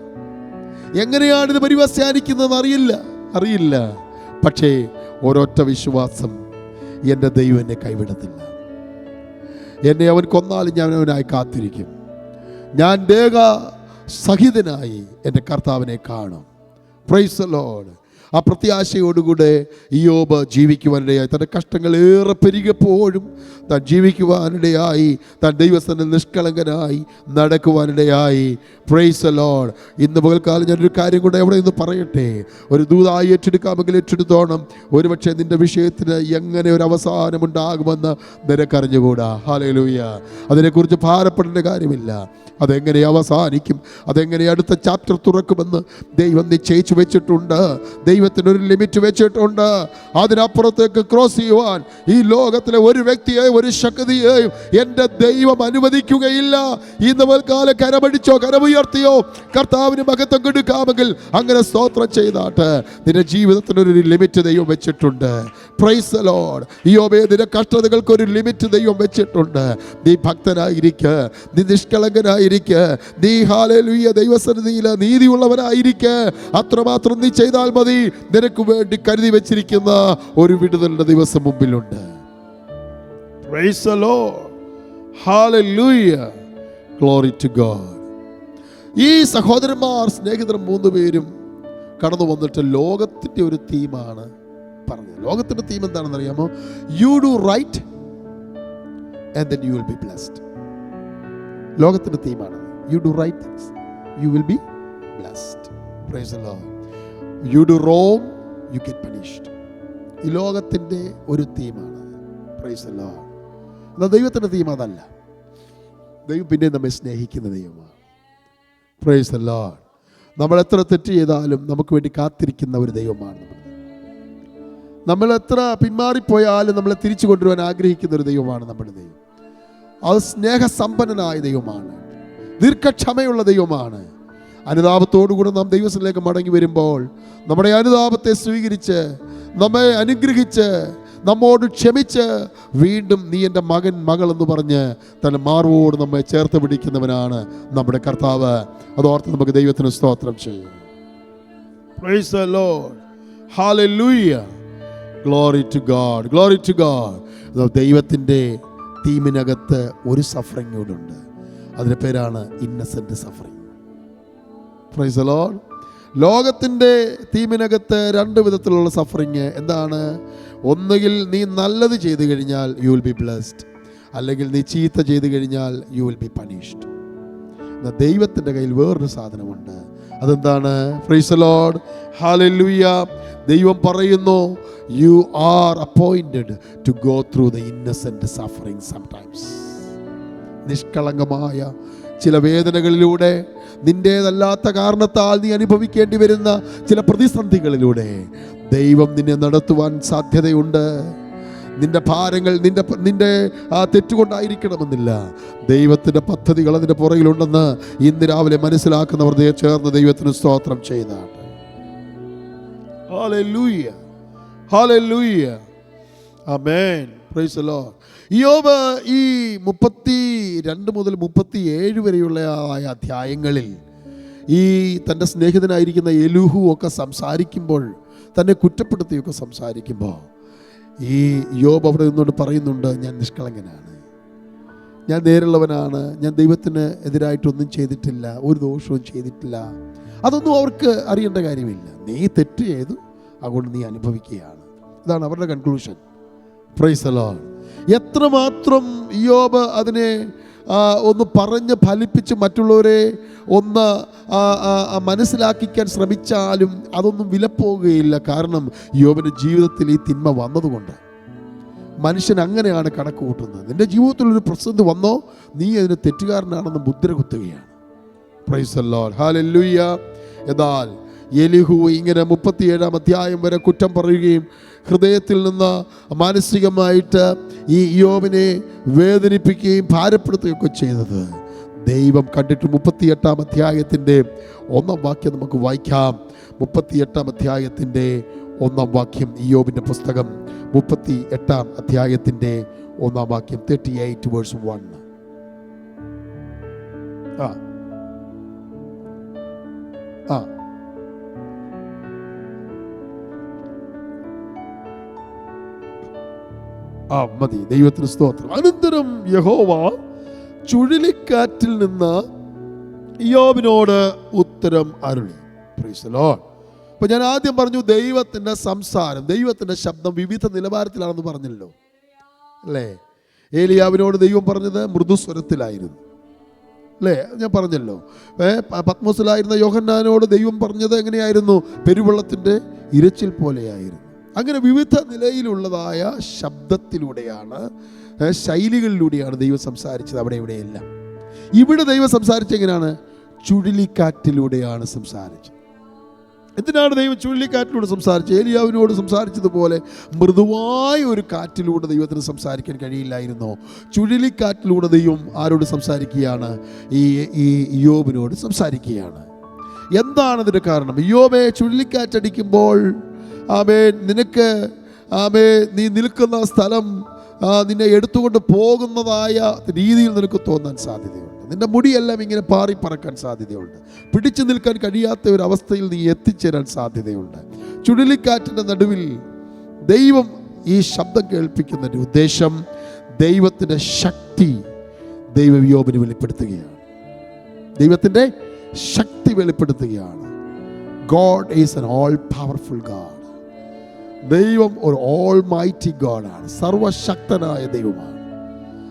എങ്ങനെയാണ് ഇത് പര്യവസാനിക്കുന്നതെന്ന് അറിയില്ല. പക്ഷേ ഒരൊറ്റ വിശ്വാസം, എൻ്റെ ദൈവം എന്നെ കൈവിടത്തില്ല. എന്നെ അവൻ കൊന്നാലും ഞാൻ അവനായി കാത്തിരിക്കും. ഞാൻ ദേഹ സഹിതനായി എൻ്റെ കർത്താവിനെ കാണും. Price the Lord. ആ പ്രത്യാശയോടുകൂടെ ഇയ്യോബ് ജീവിക്കുവാനിടയായി. തൻ്റെ കഷ്ടങ്ങൾ ഏറെ പെരുകിയപ്പോഴും താൻ ജീവിക്കുവാനിടയായി. താൻ ദൈവസന്നിധിയിൽ നിഷ്കളങ്കനായി നടക്കുവാനിടയായി. Praise the lord. ഇന്ന് പകൽക്കാലം ഞാനൊരു കാര്യം കൂടെ അവിടെ നിന്ന് പറയട്ടെ. ഒരു ദൂതായി ഏറ്റെടുക്കാമെങ്കിൽ ഏറ്റെടുത്തോണം. ഒരുപക്ഷെ നിൻ്റെ വിഷയത്തിന് എങ്ങനെ ഒരു അവസാനമുണ്ടാകുമെന്ന് നിനക്കറിഞ്ഞുകൂടാ. ഹല്ലേലൂയ. അതിനെക്കുറിച്ച് ഭാരപ്പെടേണ്ട കാര്യമില്ല. അതെങ്ങനെ അവസാനിക്കും, അതെങ്ങനെ അടുത്ത ചാപ്റ്റർ തുറക്കുമെന്ന് ദൈവം നിശ്ചയിച്ചു വെച്ചിട്ടുണ്ട്. ദൈവത്തിനൊരു ലിമിറ്റ് വെച്ചിട്ടുണ്ട്. അതിനപ്പുറത്തേക്ക് ക്രോസ് ചെയ്യുവാൻ ഈ ലോകത്തിലെ ഒരു വ്യക്തിയെയും ഒരു ശക്തിയെയും എൻ്റെ ദൈവം അനുവദിക്കുകയില്ല. ഇന്ന് പകൽക്കാലം കരമടിച്ചോ കരമുയർത്തിയോ കർത്താവിന് മഹത്വം കൊടുക്കാമെങ്കിൽ അങ്ങനെ സ്തോത്രം ചെയ്താട്ട്. നിന്റെ ജീവിതത്തിനൊരു ലിമിറ്റ് ദൈവം വെച്ചിട്ടുണ്ട്. Price the Lord. യോബേ, നിന്റെ കഷ്ടതകൾക്ക് ഒരു ലിമിറ്റ് ദൈവം വെച്ചിട്ടുണ്ട്. നീ ഭക്തനായിരിക്കുക, നീ നിഷ്കളങ്കനായിരിക്കുക, നീ ഹല്ലേലൂയ ദൈവസന്നിധിയിൽ നീതിയുള്ളവനായിരിക്കുക. അത്രമാത്രം നീ ചെയ്താൽ മതി. നിനക്ക് വേണ്ടി കരുതി വെച്ചിരിക്കുന്ന ഒരു വിടുതലിന്റെ ദിവസം മുമ്പിലുണ്ട്. Praise the Lord. Hallelujah. Glory to God. ഈ സഹോദരന്മാർ സ്നേഹിതർ 3 പേരും കടന്നു വന്നിട്ട് ലോകത്തിന്റെ ഒരു തീമാണ് പറഞ്ഞത്. ലോകത്തിന്റെ തീം എന്താണെന്ന് അറിയാമോ? You do right and then you will be blessed. ലോകത്തിന്റെ തീമാണ്. You do right things, you will be blessed. Praise the lord. You do wrong, you get punished. ഈ ലോകത്തിന്റെ ഒരു തീമാണ്. Price the Lord. എന്നാൽ ദൈവത്തിന്റെ തീം അതല്ല. ദൈവം പിന്നെ നമ്മെ സ്നേഹിക്കുന്ന ദൈവമാണ്. Praise the lord. നമ്മൾ എത്ര തെറ്റ് ചെയ്താലും നമുക്ക് വേണ്ടി കാത്തിരിക്കുന്ന ഒരു ദൈവമാണ്. നമ്മൾ എത്ര പിന്മാറിപ്പോയാലും നമ്മളെ തിരിച്ചു കൊണ്ടുവരാൻ ആഗ്രഹിക്കുന്ന ഒരു ദൈവമാണ് നമ്മുടെ ദൈവം. അത് സ്നേഹസമ്പന്നനായ ദൈവമാണ്, ദീർഘക്ഷമയുള്ള ദൈവമാണ്. അനുതാപത്തോടുകൂടെ നാം ദൈവത്തിലേക്ക് മടങ്ങി വരുമ്പോൾ നമ്മുടെ അനുതാപത്തെ സ്വീകരിച്ച് നമ്മെ അനുഗ്രഹിച്ച് നമ്മോട് ക്ഷമിച്ച് വീണ്ടും നീ എൻ്റെ മകൻ മകൾ എന്ന് പറഞ്ഞ് തൻ്റെ മാർവോട് നമ്മെ ചേർത്ത് പിടിക്കുന്നവനാണ് നമ്മുടെ കർത്താവ്. അതോർത്ത് നമുക്ക് ദൈവത്തിന് സ്തോത്രം ചെയ്യും. Praise the Lord. Hallelujah. Glory to God. Glory to God. ദൈവത്തിൻ്റെ തീമിനകത്ത് ഒരു സഫറിംഗ് കൂടെ ഉണ്ട്. അതിൻ്റെ പേരാണ് innocent suffering. Praise the Lord. ലോകത്തിൻ്റെ തീമിനകത്ത് 2 വിധത്തിലുള്ള സഫറിങ്. എന്താണ്? ഒന്നുകിൽ നീ നല്ലത് ചെയ്തു കഴിഞ്ഞാൽ യു വിൽ ബി ബ്ലെസ്ഡ്, അല്ലെങ്കിൽ നീ ചീത്ത ചെയ്തു കഴിഞ്ഞാൽ യു വിൽ ബി പണിഷ്ഡ്. എന്നാൽ ദൈവത്തിൻ്റെ കയ്യിൽ വേറൊരു സാധനമുണ്ട്. അതെന്താണ്? Praise the Lord. ഹല്ലേലൂയ. ദൈവം പറയുന്നു, you are appointed to go through the innocent suffering sometimes. നിഷ്കളങ്കമായ ചില വേദനകളിലൂടെ, നിന്റേതല്ലാത്ത കാരണത്താൽ നീ അനുഭവിക്കേണ്ടി വരുന്ന ചില പ്രതിസന്ധികളിലൂടെ ദൈവം നിന്നെ നടത്തുവാൻ സാധ്യതയുണ്ട്. നിന്റെ ഭാരങ്ങൾ നിന്റെ തെറ്റുകൊണ്ടായിരിക്കണമെന്നില്ല. ദൈവത്തിൻ്റെ പദ്ധതികൾ അതിൻ്റെ പുറകിലുണ്ടെന്ന് ഇന്ന് രാവിലെ മനസ്സിലാക്കുന്നവർ ചേർന്ന് ദൈവത്തിന് സ്തോത്രം ചെയ്താണ്. Hallelujah. Hallelujah. Amen. Price the Lord. യോബ് ഈ 32 മുതൽ 37 വരെയുള്ള അധ്യായങ്ങളിൽ ഈ തൻ്റെ സ്നേഹിതനായിരിക്കുന്ന എലൂഹു ഒക്കെ സംസാരിക്കുമ്പോൾ, തന്നെ കുറ്റപ്പെടുത്തിയൊക്കെ സംസാരിക്കുമ്പോൾ, ഈ യോബ് അവിടെ നിന്നുകൊണ്ട് പറയുന്നുണ്ട്, ഞാൻ നിഷ്കളങ്കനാണ്, ഞാൻ നേരുള്ളവനാണ്, ഞാൻ ദൈവത്തിന് എതിരായിട്ടൊന്നും ചെയ്തിട്ടില്ല, ഒരു ദോഷവും ചെയ്തിട്ടില്ല. അതൊന്നും അവർക്ക് അറിയേണ്ട കാര്യമില്ല. നീ തെറ്റ് ചെയ്തു, അതുകൊണ്ട് നീ അനുഭവിക്കുകയാണ്. ഇതാണ് അവരുടെ കൺക്ലൂഷൻ. Price the Lord. എത്രമാത്രം യോബ് അതിനെ ഒന്ന് പറഞ്ഞ് ഫലിപ്പിച്ച് മറ്റുള്ളവരെ ഒന്ന് മനസ്സിലാക്കിക്കാൻ ശ്രമിച്ചാലും അതൊന്നും വിലപ്പോകുകയില്ല. കാരണം യോബിൻ്റെ ജീവിതത്തിൽ ഈ തിന്മ വന്നതുകൊണ്ട്. മനുഷ്യൻ അങ്ങനെയാണ് കണക്ക് കൂട്ടുന്നത്. നിന്റെ ജീവിതത്തിലൊരു പ്രതിസന്ധി വന്നോ, നീ അതിന് തെറ്റുകാരനാണെന്ന് മുദ്ര കുത്തുകയാണ്. Praise the Lord. ഹല്ലേലൂയ. എന്നാൽ എലിഹു ഇങ്ങനെ 37 അധ്യായം വരെ കുറ്റം പറയുകയും ഹൃദയത്തിൽ നിന്ന് മാനസികമായിട്ട് ഈ ഇയ്യോബിനെ വേദനിപ്പിക്കുകയും ഭാരപ്പെടുത്തുകയൊക്കെ ചെയ്തത് ദൈവം കണ്ടിട്ട് 38 അധ്യായത്തിൻ്റെ 1 വാക്യം നമുക്ക് വായിക്കാം. 38 അധ്യായത്തിൻ്റെ 1 വാക്യം, ഇയ്യോബിൻ്റെ പുസ്തകം 38 അധ്യായത്തിൻ്റെ 1 വാക്യം, 38 verse 1. മതി. ദൈവത്തിന് സ്തോത്രം. അനന്തരം യഹോവ ചുഴലിക്കാറ്റിൽ നിന്ന് ഇയ്യോബിനോട് ഉത്തരം അരുളി. Price the Lord. അപ്പൊ ഞാൻ ആദ്യം പറഞ്ഞു ദൈവത്തിന്റെ സംസാരം, ദൈവത്തിന്റെ ശബ്ദം വിവിധ നിലവാരത്തിലാണെന്ന് പറഞ്ഞല്ലോ അല്ലേ. ഏലിയാവിനോട് ദൈവം പറഞ്ഞത് മൃദുസ്വരത്തിലായിരുന്നു അല്ലേ, ഞാൻ പറഞ്ഞല്ലോ. പത്മോസിലായിരുന്ന യോഹന്നാനോട് ദൈവം പറഞ്ഞത് എങ്ങനെയായിരുന്നു? പെരുവെള്ളത്തിൻ്റെ ഇരച്ചിൽ പോലെയായിരുന്നു. അങ്ങനെ വിവിധ നിലയിലുള്ളതായ ശബ്ദത്തിലൂടെയാണ്, ശൈലികളിലൂടെയാണ് ദൈവം സംസാരിച്ചത് അവിടെ ഇവിടെയെല്ലാം. ഇവിടെ ദൈവം സംസാരിച്ചത് എങ്ങനെയാണ്? ചുഴലിക്കാറ്റിലൂടെയാണ് സംസാരിച്ചത്. എന്തിനാണ് ദൈവം ചുഴലിക്കാറ്റിലൂടെ സംസാരിച്ചത്? ഏലിയാവിനോട് സംസാരിച്ചതുപോലെ മൃദുവായ ഒരു കാറ്റിലൂടെ ദൈവത്തിന് സംസാരിക്കാൻ കഴിയില്ലായിരുന്നോ? ചുഴലിക്കാറ്റിലൂടെ ദൈവം ആരോട് സംസാരിക്കുകയാണ്? ഈ ഇയ്യോബിനോട് സംസാരിക്കുകയാണ്. എന്താണ് അതിൻ്റെ കാരണം? ഇയ്യോബേ, ചുഴലിക്കാറ്റടിക്കുമ്പോൾ നിനക്ക് നീ നിൽക്കുന്ന സ്ഥലം നിന്നെ എടുത്തുകൊണ്ട് പോകുന്നതായ രീതിയിൽ നിനക്ക് തോന്നാൻ സാധ്യതയുണ്ട്. നിന്റെ മുടിയെല്ലാം ഇങ്ങനെ പാറി പറക്കാൻ സാധ്യതയുണ്ട്. പിടിച്ചു നിൽക്കാൻ കഴിയാത്ത ഒരു അവസ്ഥയിൽ നീ എത്തിച്ചേരാൻ സാധ്യതയുണ്ട്. ചുഴലിക്കാറ്റിൻ്റെ നടുവിൽ ദൈവം ഈ ശബ്ദം കേൾപ്പിക്കുന്നതിൻ്റെ ഉദ്ദേശം ദൈവത്തിൻ്റെ ശക്തി ദൈവം ഇയ്യോബിന് വെളിപ്പെടുത്തുകയാണ്. ദൈവത്തിൻ്റെ ശക്തി വെളിപ്പെടുത്തുകയാണ്. God is an all powerful God. ദൈവം ഒരു ഓൾ മൈറ്റി ഗോഡാണ്, സർവശക്തനായ ദൈവമാണ്.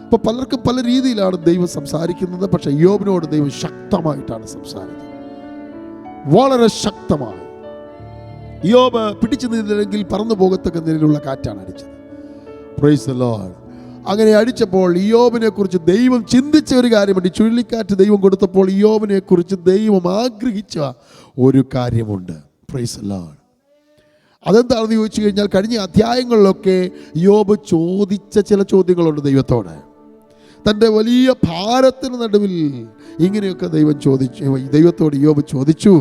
അപ്പോൾ പലർക്കും പല രീതിയിലാണ് ദൈവം സംസാരിക്കുന്നത്. പക്ഷേ ഇയ്യോബിനോട് ദൈവം ശക്തമായിട്ടാണ് സംസാരിക്കുന്നത്, വളരെ ശക്തമായി. ഇയ്യോബ് പിടിച്ചു നിന്നില്ലെങ്കിൽ പറന്നു പോകത്തക്ക നിലയിലുള്ള കാറ്റാണ് അടിച്ചത്. Price the Lord. അങ്ങനെ അടിച്ചപ്പോൾ ഇയ്യോബിനെ കുറിച്ച് ദൈവം ചിന്തിച്ച ഒരു കാര്യമുണ്ട്. ചുഴലിക്കാറ്റ് ദൈവം കൊടുത്തപ്പോൾ ഇയ്യോബിനെ കുറിച്ച് ദൈവം ആഗ്രഹിച്ച ഒരു കാര്യമുണ്ട്. Price the Lord. അതെന്താണെന്ന് ചോദിച്ചു കഴിഞ്ഞാൽ, കഴിഞ്ഞ അധ്യായങ്ങളിലൊക്കെ ഇയ്യോബ് ചോദിച്ച ചില ചോദ്യങ്ങളുണ്ട് ദൈവത്തോട്. തൻ്റെ വലിയ ഭാരത്തിന് നടുവിൽ ഇങ്ങനെയൊക്കെ ദൈവത്തോട് ഇയ്യോബ് ചോദിച്ചു,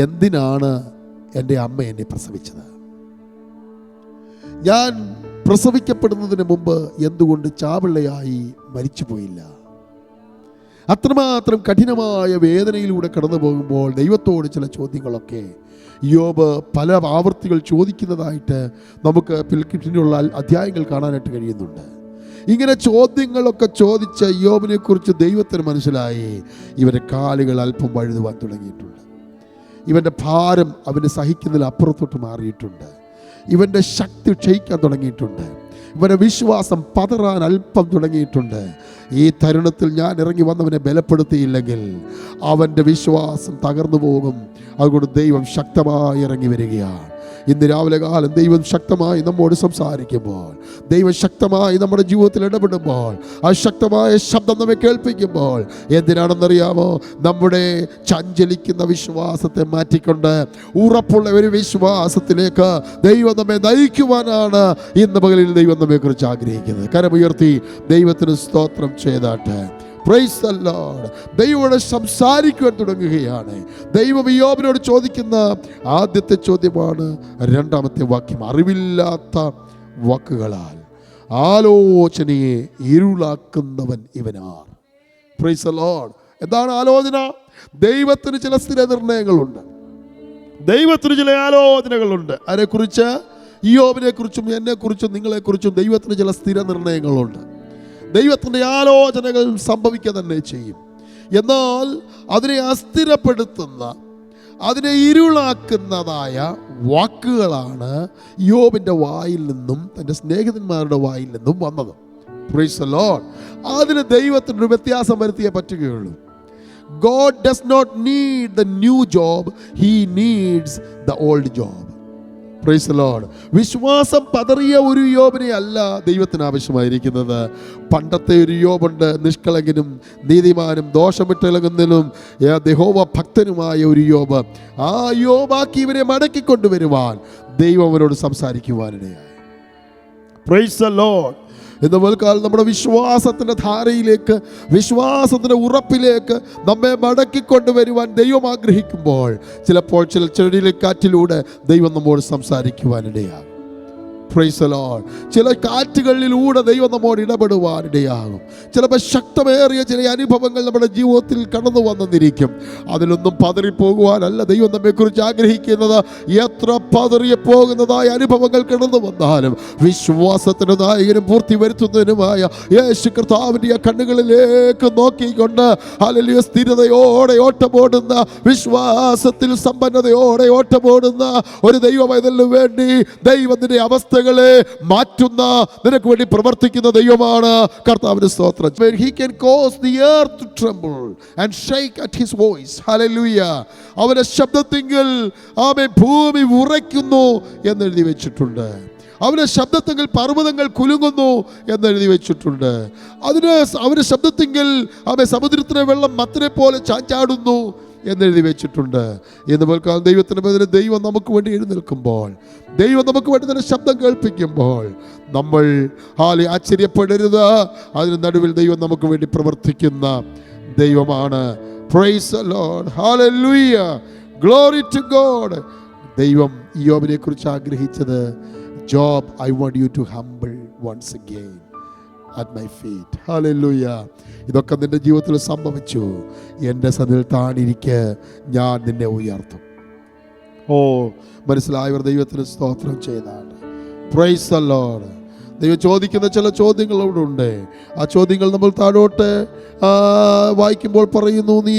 എന്തിനാണ് എൻ്റെ അമ്മ എന്നെ പ്രസവിച്ചത്? ഞാൻ പ്രസവിക്കപ്പെടുന്നതിന് മുമ്പ് എന്തുകൊണ്ട് ചാപിള്ളയായി മരിച്ചു പോയില്ല? അത്രമാത്രം കഠിനമായ വേദനയിലൂടെ കടന്നു പോകുമ്പോൾ ദൈവത്തോട് ചില ചോദ്യങ്ങളൊക്കെ ഇയ്യോബ് പല ആവർത്തികൾ ചോദിക്കുന്നതായിട്ട് നമുക്ക് പിൽക്കിട്ടിനുള്ള അധ്യായങ്ങൾ കാണാനായിട്ട് കഴിയുന്നുണ്ട്. ഇങ്ങനെ ചോദ്യങ്ങളൊക്കെ ചോദിച്ച ഇയ്യോബിനെ കുറിച്ച് ദൈവത്തിന് മനസ്സിലായി, ഇവൻ്റെ കാലുകൾ അല്പം വഴുതുവാൻ തുടങ്ങിയിട്ടുണ്ട്, ഇവൻ്റെ ഭാരം അവന് സഹിക്കുന്നതിൽ അപ്പുറത്തോട്ട് മാറിയിട്ടുണ്ട്, ഇവൻ്റെ ശക്തി ക്ഷയിക്കാൻ തുടങ്ങിയിട്ടുണ്ട്, ഇവൻ്റെ വിശ്വാസം പതറാൻ അല്പം തുടങ്ങിയിട്ടുണ്ട്. ഈ തരുണത്തിൽ ഞാൻ ഇറങ്ങി വന്നവനെ ബലപ്പെടുത്തിയില്ലെങ്കിൽ അവൻ്റെ വിശ്വാസം തകർന്നു പോകും. അതുകൊണ്ട് ദൈവം ശക്തമായി ഇറങ്ങി വരികയാണ്. ഇന്ന് രാവിലെ കാലം ദൈവം ശക്തമായി നമ്മോട് സംസാരിക്കുമ്പോൾ, ദൈവം ശക്തമായി നമ്മുടെ ജീവിതത്തിൽ ഇടപെടുമ്പോൾ, ആ ശക്തമായ ശബ്ദം നമ്മെ കേൾപ്പിക്കുമ്പോൾ, എന്തിനാണെന്നറിയാമോ? നമ്മുടെ ചഞ്ചലിക്കുന്ന വിശ്വാസത്തെ മാറ്റിക്കൊണ്ട് ഉറപ്പുള്ള ഒരു വിശ്വാസത്തിലേക്ക് ദൈവം നമ്മെ നയിക്കുവാനാണ് ഇന്ന് പകലിൽ ദൈവം നമ്മെക്കുറിച്ച് ആഗ്രഹിക്കുന്നത്. കരമുയർത്തി ദൈവത്തിന് സ്തോത്രം ചെയ്താട്ടെ. Praise the lord. ദൈവം സംസാരിക്കുവാൻ തുടങ്ങുകയാണ്. ദൈവം ഇയ്യോബിനോട് ചോദിക്കുന്ന ആദ്യത്തെ ചോദ്യമാണ് 2ാമത്തെ വാക്യം. അറിവില്ലാത്ത വാക്കുകളാൽ ആലോചനയെ ഇരുളാക്കുന്നവൻ ഇവനാർ. Praise the lord. എന്താണ് ആലോചന? ദൈവത്തിന് ചില സ്ഥിര നിർണയങ്ങളുണ്ട്, ദൈവത്തിന് ചില ആലോചനകളുണ്ട്. അതിനെക്കുറിച്ച് ഇയ്യോബിനെ കുറിച്ചും എന്നെക്കുറിച്ചും നിങ്ങളെക്കുറിച്ചും ദൈവത്തിന് ചില സ്ഥിര നിർണയങ്ങളുണ്ട്. ദൈവത്തിൻ്റെ ആലോചനകൾ സംഭവിക്കുക തന്നെ ചെയ്യും. എന്നാൽ അതിനെ അസ്ഥിരപ്പെടുത്തുന്ന, അതിനെ ഇരുളാക്കുന്നതായ വാക്കുകളാണ് ഇയ്യോബിൻ്റെ വായിൽ നിന്നും തൻ്റെ സ്നേഹിതന്മാരുടെ വായിൽ നിന്നും വന്നത്. Price the Lord. അതിന് ദൈവത്തിനൊരു വ്യത്യാസം വരുത്തിയേ പറ്റുകയുള്ളൂ. God does not need the new job, he needs the old job. Price the Lord. വിശ്വാസം പതറിയ ഒരു യോബിനെ അല്ല ദൈവത്തിന് ആവശ്യമായിരിക്കുന്നത്. പണ്ടത്തെ ഒരു യോബുണ്ട്, നിഷ്കളങ്കനും നീതിമാനും ദോഷമിട്ടിളങ്ങുന്നതിനും യഹോവ ഭക്തനും ദൈവഭക്തനുമായ ഒരു യോബ്, ആ യോബാക്കി ഇവരെ മടക്കിക്കൊണ്ടുവരുവാൻ ദൈവം അവരോട് സംസാരിക്കുവാനിടയായി. Price the lord. ഇന്ന് മുതൽക്കാലം നമ്മുടെ വിശ്വാസത്തിൻ്റെ ധാരയിലേക്ക്, വിശ്വാസത്തിൻ്റെ ഉറപ്പിലേക്ക് നമ്മെ മടക്കിക്കൊണ്ടുവരുവാൻ ദൈവം ആഗ്രഹിക്കുമ്പോൾ ചിലപ്പോൾ ചില ചുഴലിക്കാറ്റിലൂടെ ദൈവം നമ്മോട് സംസാരിക്കുവാനിടയാകും. Price the Lord. ചില കാറ്റുകളിലൂടെ ദൈവം നമ്മോട് ഇടപെടുവാനിടയാകും. ചിലപ്പോൾ ശക്തമേറിയ ചില അനുഭവങ്ങൾ നമ്മുടെ ജീവിതത്തിൽ കടന്നു വന്നെന്നിരിക്കും. അതിലൊന്നും പതറിപ്പോകുവാനല്ല ദൈവം നമ്മെക്കുറിച്ച് ആഗ്രഹിക്കുന്നത്. എത്ര പതറിപ്പോകുന്നതായ അനുഭവങ്ങൾ കടന്നു വന്നാലും വിശ്വാസത്തിന് നായകനും പൂർത്തി വരുത്തുന്നതിനുമായ യേശു കർത്താവിൻ്റെ കണ്ണുകളിലേക്ക് നോക്കിക്കൊണ്ട് ഹല്ലേലൂയ സ്ഥിരതയോടെ ഓട്ടമോടുന്ന, വിശ്വാസത്തിൽ സമ്പന്നതയോടെ ഓട്ടമോടുന്ന ഒരു ദൈവമൈതലിനു വേണ്ടി ദൈവത്തിന്റെ അവസ്ഥ മാറ്റുന്ന, നിനക്ക് വേണ്ടി പ്രവർത്തിക്കുന്ന ദൈവമാണ്. കർത്താവിന്റെ സ്തോത്രം. He can cause the earth to tremble and shake at his voice. Hallelujah. അവന്റെ ശബ്ദത്തിങ്കിൽ ആമേൻ ഭൂമി വിറയ്ക്കുന്നു എന്നെഴുതി വെച്ചിട്ടുണ്ട്. അവന്റെ ശബ്ദത്തിങ്കിൽ പർവ്വതങ്ങൾ കുലുങ്ങുന്നു എന്നെഴുതി വെച്ചിട്ടുണ്ട്. അവന്റെ ശബ്ദത്തിങ്കിൽ ആമേൻ സമുദ്രത്തിലെ വെള്ളം മത്തിനെ പോലെ ചാഞ്ചാടുന്നു എന്നെഴുതി വെച്ചിട്ടുണ്ട്. എന്ന് പോൽക്കാലം ദൈവത്തിൻ്റെ ബദലിൽ ദൈവം നമുക്ക് വേണ്ടി എഴുന്നേൽക്കുമ്പോൾ, ദൈവം നമുക്ക് വേണ്ടി തന്നെ ശബ്ദം കേൾപ്പിക്കുമ്പോൾ നമ്മൾ ആശ്ചര്യപ്പെടരുത്. അതിന് നടുവിൽ ദൈവം നമുക്ക് വേണ്ടി പ്രവർത്തിക്കുന്ന ദൈവമാണ്. Praise the Lord. Hallelujah. Glory to God. ദൈവം യോബിനെ കുറിച്ച് ആഗ്രഹിച്ചത്, Job, I want you to humble once again at my feet. Hallelujah. ഇതൊക്കെ നിന്റെ ജീവിതത്തിൽ സംഭവിച്ചു. എൻ്റെ സന്നിധിയിൽ താണിരിക്കെ ഞാൻ നിന്നെ ഉയർത്തും. ഓ, മനസ്സിലായവർ ദൈവത്തിന് സ്തോത്രം ചെയ്താണ്. Price the lord. ദൈവം ചോദിക്കുന്ന ചില ചോദ്യങ്ങളോടുണ്ട്. ആ ചോദ്യങ്ങൾ നമ്മൾ താഴോട്ട് വായിക്കുമ്പോൾ പറയുന്നു, നീ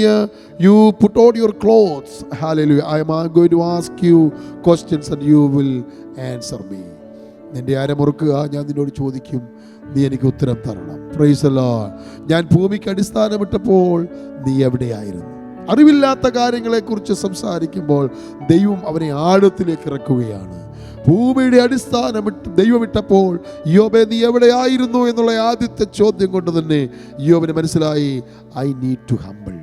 you put on your clothes. Hallelujah. I am going to ask you questions and you will answer me. നിന്റെ അരമുറുക്കുക, ഞാൻ നിന്നോട് ചോദിക്കും, നീ എനിക്ക് ഉത്തരം തരണം. Price the Lord. ഞാൻ ഭൂമിക്ക് അടിസ്ഥാനമിട്ടപ്പോൾ നീ എവിടെയായിരുന്നു? അറിവില്ലാത്ത കാര്യങ്ങളെക്കുറിച്ച് സംസാരിക്കുമ്പോൾ ദൈവം അവനെ ആഴത്തിലേക്ക് ഇറക്കുകയാണ്. ഭൂമിയുടെ അടിസ്ഥാനമിട്ട് ദൈവമിട്ടപ്പോൾ യോബേ നീ എവിടെയായിരുന്നു എന്നുള്ള ആദ്യത്തെ ചോദ്യം കൊണ്ട് തന്നെ യോബിന് മനസ്സിലായി, I need to humble.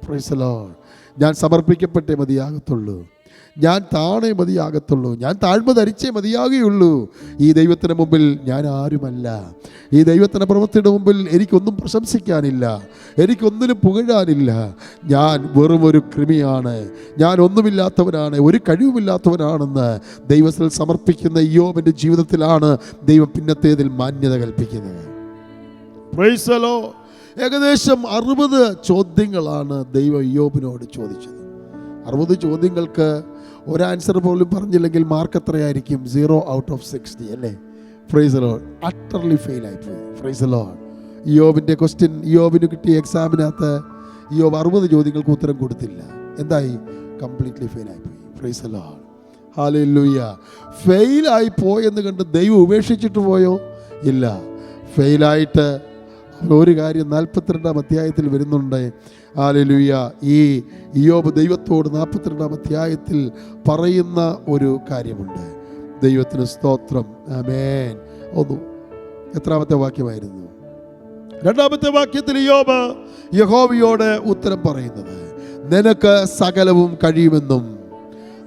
Praise the Lord. ഞാൻ സമർപ്പിക്കപ്പെട്ടേ മതിയാകത്തുള്ളൂ, ഞാൻ താണേ മതിയാകത്തുള്ളൂ, ഞാൻ താഴ്മ ധരിച്ചേ മതിയാകുകയുള്ളൂ. ഈ ദൈവത്തിന് മുമ്പിൽ ഞാൻ ആരുമല്ല. ഈ ദൈവത്തിൻ്റെ പ്രവൃത്തിയുടെ മുമ്പിൽ എനിക്കൊന്നും പ്രശംസിക്കാനില്ല, എനിക്കൊന്നിനും പുകഴാനില്ല. ഞാൻ വെറും ഒരു കൃമിയാണ്, ഞാൻ ഒന്നുമില്ലാത്തവനാണ്, ഒരു കഴിവുമില്ലാത്തവനാണെന്ന് ദൈവത്തിൽ സമർപ്പിക്കുന്ന യോബിൻ്റെ ജീവിതത്തിലാണ് ദൈവം പിന്നത്തേതിൽ മാന്യത കൽപ്പിക്കുന്നത്. Price the Lord. ഏകദേശം 60 ചോദ്യങ്ങളാണ് ദൈവം യോബിനോട് ചോദിച്ചത്. 60 ചോദ്യങ്ങൾക്ക് ഒരു ആൻസർ പോലും പറഞ്ഞില്ലെങ്കിൽ മാർക്ക് എത്രയായിരിക്കും? 0 out of 60 അല്ലേ? Praise the lord. Utterly fail ആയിപ്പോയി. Praise the lord. യോബിൻ്റെ ക്വസ്റ്റ്യൻ, യോബിന് കിട്ടിയ എക്സാമിനകത്ത് യോബ് 60 ചോദ്യങ്ങൾക്ക് ഉത്തരം കൊടുത്തില്ല. എന്തായി? കംപ്ലീറ്റ്ലി ഫെയിൽ ആയിപ്പോയി. Praise the Lord. ഹല്ലേലൂയ. ഫെയിലായി പോയെന്ന് കണ്ട് ദൈവം ഉപേക്ഷിച്ചിട്ട് പോയോ? ഇല്ല. ഫെയിലായിട്ട് ഒരു കാര്യം 42-ാം അധ്യായത്തിൽ വരുന്നുണ്ട്. ഹല്ലേലൂയ. ഈ യോബ് ദൈവത്തോട് 42-ാം അധ്യായത്തിൽ പറയുന്ന ഒരു കാര്യമുണ്ട്. ദൈവത്തിന് സ്തോത്രം. ആമേൻ. എത്രാമത്തെ വാക്യമായിരുന്നു? 2-ാമത്തെ വാക്യത്തിൽ യോബ് യഹോവയോട് ഉത്തരം പറയുന്നത്, നിനക്ക് സകലവും കഴിയുമെന്നും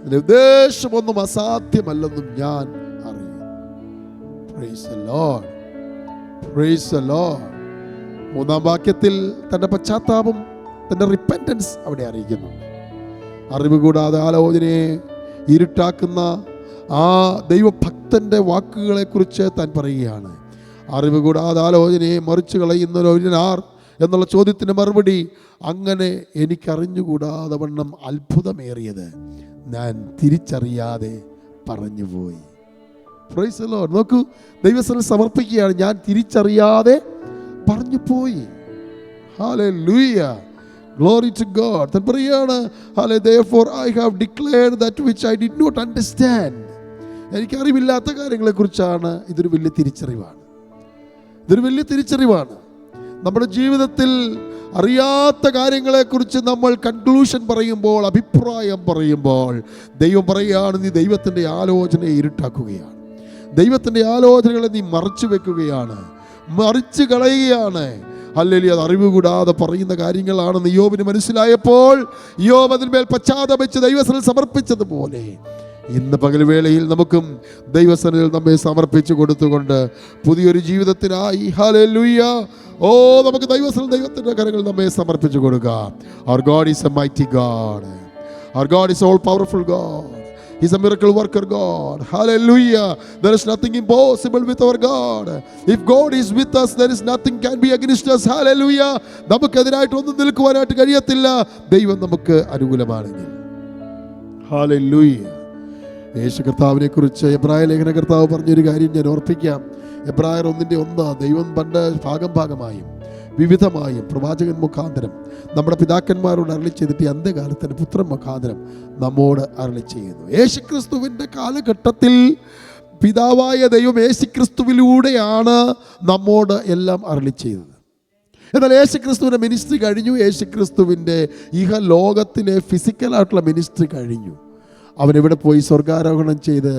നിന്റെ ഉദ്ദേശമൊന്നും അസാധ്യമല്ലെന്നും ഞാൻ അറിയും. Price the Lord. Price the Lord. 3-ാം വാക്യത്തിൽ തൻ്റെ പശ്ചാത്താപം, തൻ്റെ റിപ്പൻറ്റൻസ് അവിടെ അറിയിക്കുന്നുണ്ട്. അറിവ് കൂടാതെ ആലോചനയെ ഇരുട്ടാക്കുന്ന ആ ദൈവഭക്തൻ്റെ വാക്കുകളെക്കുറിച്ച് താൻ പറയുകയാണ്. അറിവ് കൂടാതെ ആലോചനയെ മറിച്ച് കളയുന്നവരാർ എന്നുള്ള ചോദ്യത്തിൻ്റെ മറുപടി, അങ്ങനെ എനിക്കറിഞ്ഞുകൂടാതെ വണ്ണം അത്ഭുതമേറിയത് ഞാൻ തിരിച്ചറിയാതെ പറഞ്ഞുപോയി. Price the Lord. നോക്കൂ, ദൈവസ്ഥലിൽ സമർപ്പിക്കുകയാണ്, ഞാൻ തിരിച്ചറിയാതെ പറഞ്ഞു പോയി. ഹല്ലേലൂയ. Glory to God. താൻ പറയാണ്, therefore I have declared that which I did not understand. എനിക്കറിവില്ലാത്ത കാര്യങ്ങളെക്കുറിച്ചാണ്. ഇതൊരു വലിയ തിരിച്ചറിവാണ്. ഇതൊരു വലിയ തിരിച്ചറിവാണ്. നമ്മുടെ ജീവിതത്തിൽ അറിയാത്ത കാര്യങ്ങളെക്കുറിച്ച് നമ്മൾ കൺക്ലൂഷൻ പറയുമ്പോൾ, അഭിപ്രായം പറയുമ്പോൾ, ദൈവം പറയുകയാണ്, നീ ദൈവത്തിൻ്റെ ആലോചനയെ ഇരുട്ടാക്കുകയാണ്, ദൈവത്തിൻ്റെ ആലോചനകളെ നീ മറച്ചു വെക്കുകയാണ്, മറിച്ച് കളയുകയാണ്. ഹല്ലേലൂയ, അത് അറിവ് കൂടാതെ പറയുന്ന കാര്യങ്ങളാണെന്ന് യോബിന് മനസ്സിലായപ്പോൾ യോബ് അതിന്മേൽ പശ്ചാത്തപിച്ച് ദൈവസന്നിധിയിൽ സമർപ്പിച്ചതുപോലെ ഇന്ന് പകൽവേളയിൽ നമുക്കും ദൈവസന്നിധിയിൽ നമ്മെ സമർപ്പിച്ചു കൊടുത്തുകൊണ്ട് പുതിയൊരു ജീവിതത്തിനായി ഹല്ലേലൂയ നമുക്ക് ദൈവത്തിന്റെ കരങ്ങൾ നമ്മെ സമർപ്പിച്ചു കൊടുക്കാം. Our God is a mighty God. Our God is all powerful God. He's a miracle worker God. Hallelujah. There is nothing impossible with our God. If God is with us, there is nothing can be against us. Hallelujah. നമുക്കെതിരായിട്ട് ഒന്നും നിൽക്കുവാനായിട്ട് കഴിയത്തില്ല, ദൈവം നമുക്ക് അനുകൂലമാണെങ്കിൽ. Hallelujah. യേശു കർത്താവിനെ കുറിച്ച് എബ്രായ ലേഖന കർത്താവ് പറഞ്ഞൊരു കാര്യം ഞാൻ ഓർപ്പിക്കാം. എബ്രായർ 1:1 ദൈവം പണ്ട് ഭാഗമായും വിവിധമായും പ്രവാചകൻ മുഖാന്തരം നമ്മുടെ പിതാക്കന്മാരോട് അരുളി ചെയ്തിട്ട് അന്ത്യകാലത്തിന് പുത്രൻ മുഖാന്തരം നമ്മോട് അരുളി ചെയ്യുന്നു. യേശുക്രിസ്തുവിൻ്റെ കാലഘട്ടത്തിൽ പിതാവായ ദൈവം യേശുക്രിസ്തുവിലൂടെയാണ് നമ്മോട് എല്ലാം അരുളി ചെയ്തത്. എന്നാൽ യേശുക്രിസ്തുവിൻ്റെ മിനിസ്ട്രി കഴിഞ്ഞു. യേശുക്രിസ്തുവിൻ്റെ ലോകത്തിലെ ഫിസിക്കലായിട്ടുള്ള മിനിസ്ട്രി കഴിഞ്ഞു. അവനെവിടെ പോയി സ്വർഗാരോഹണം ചെയ്ത്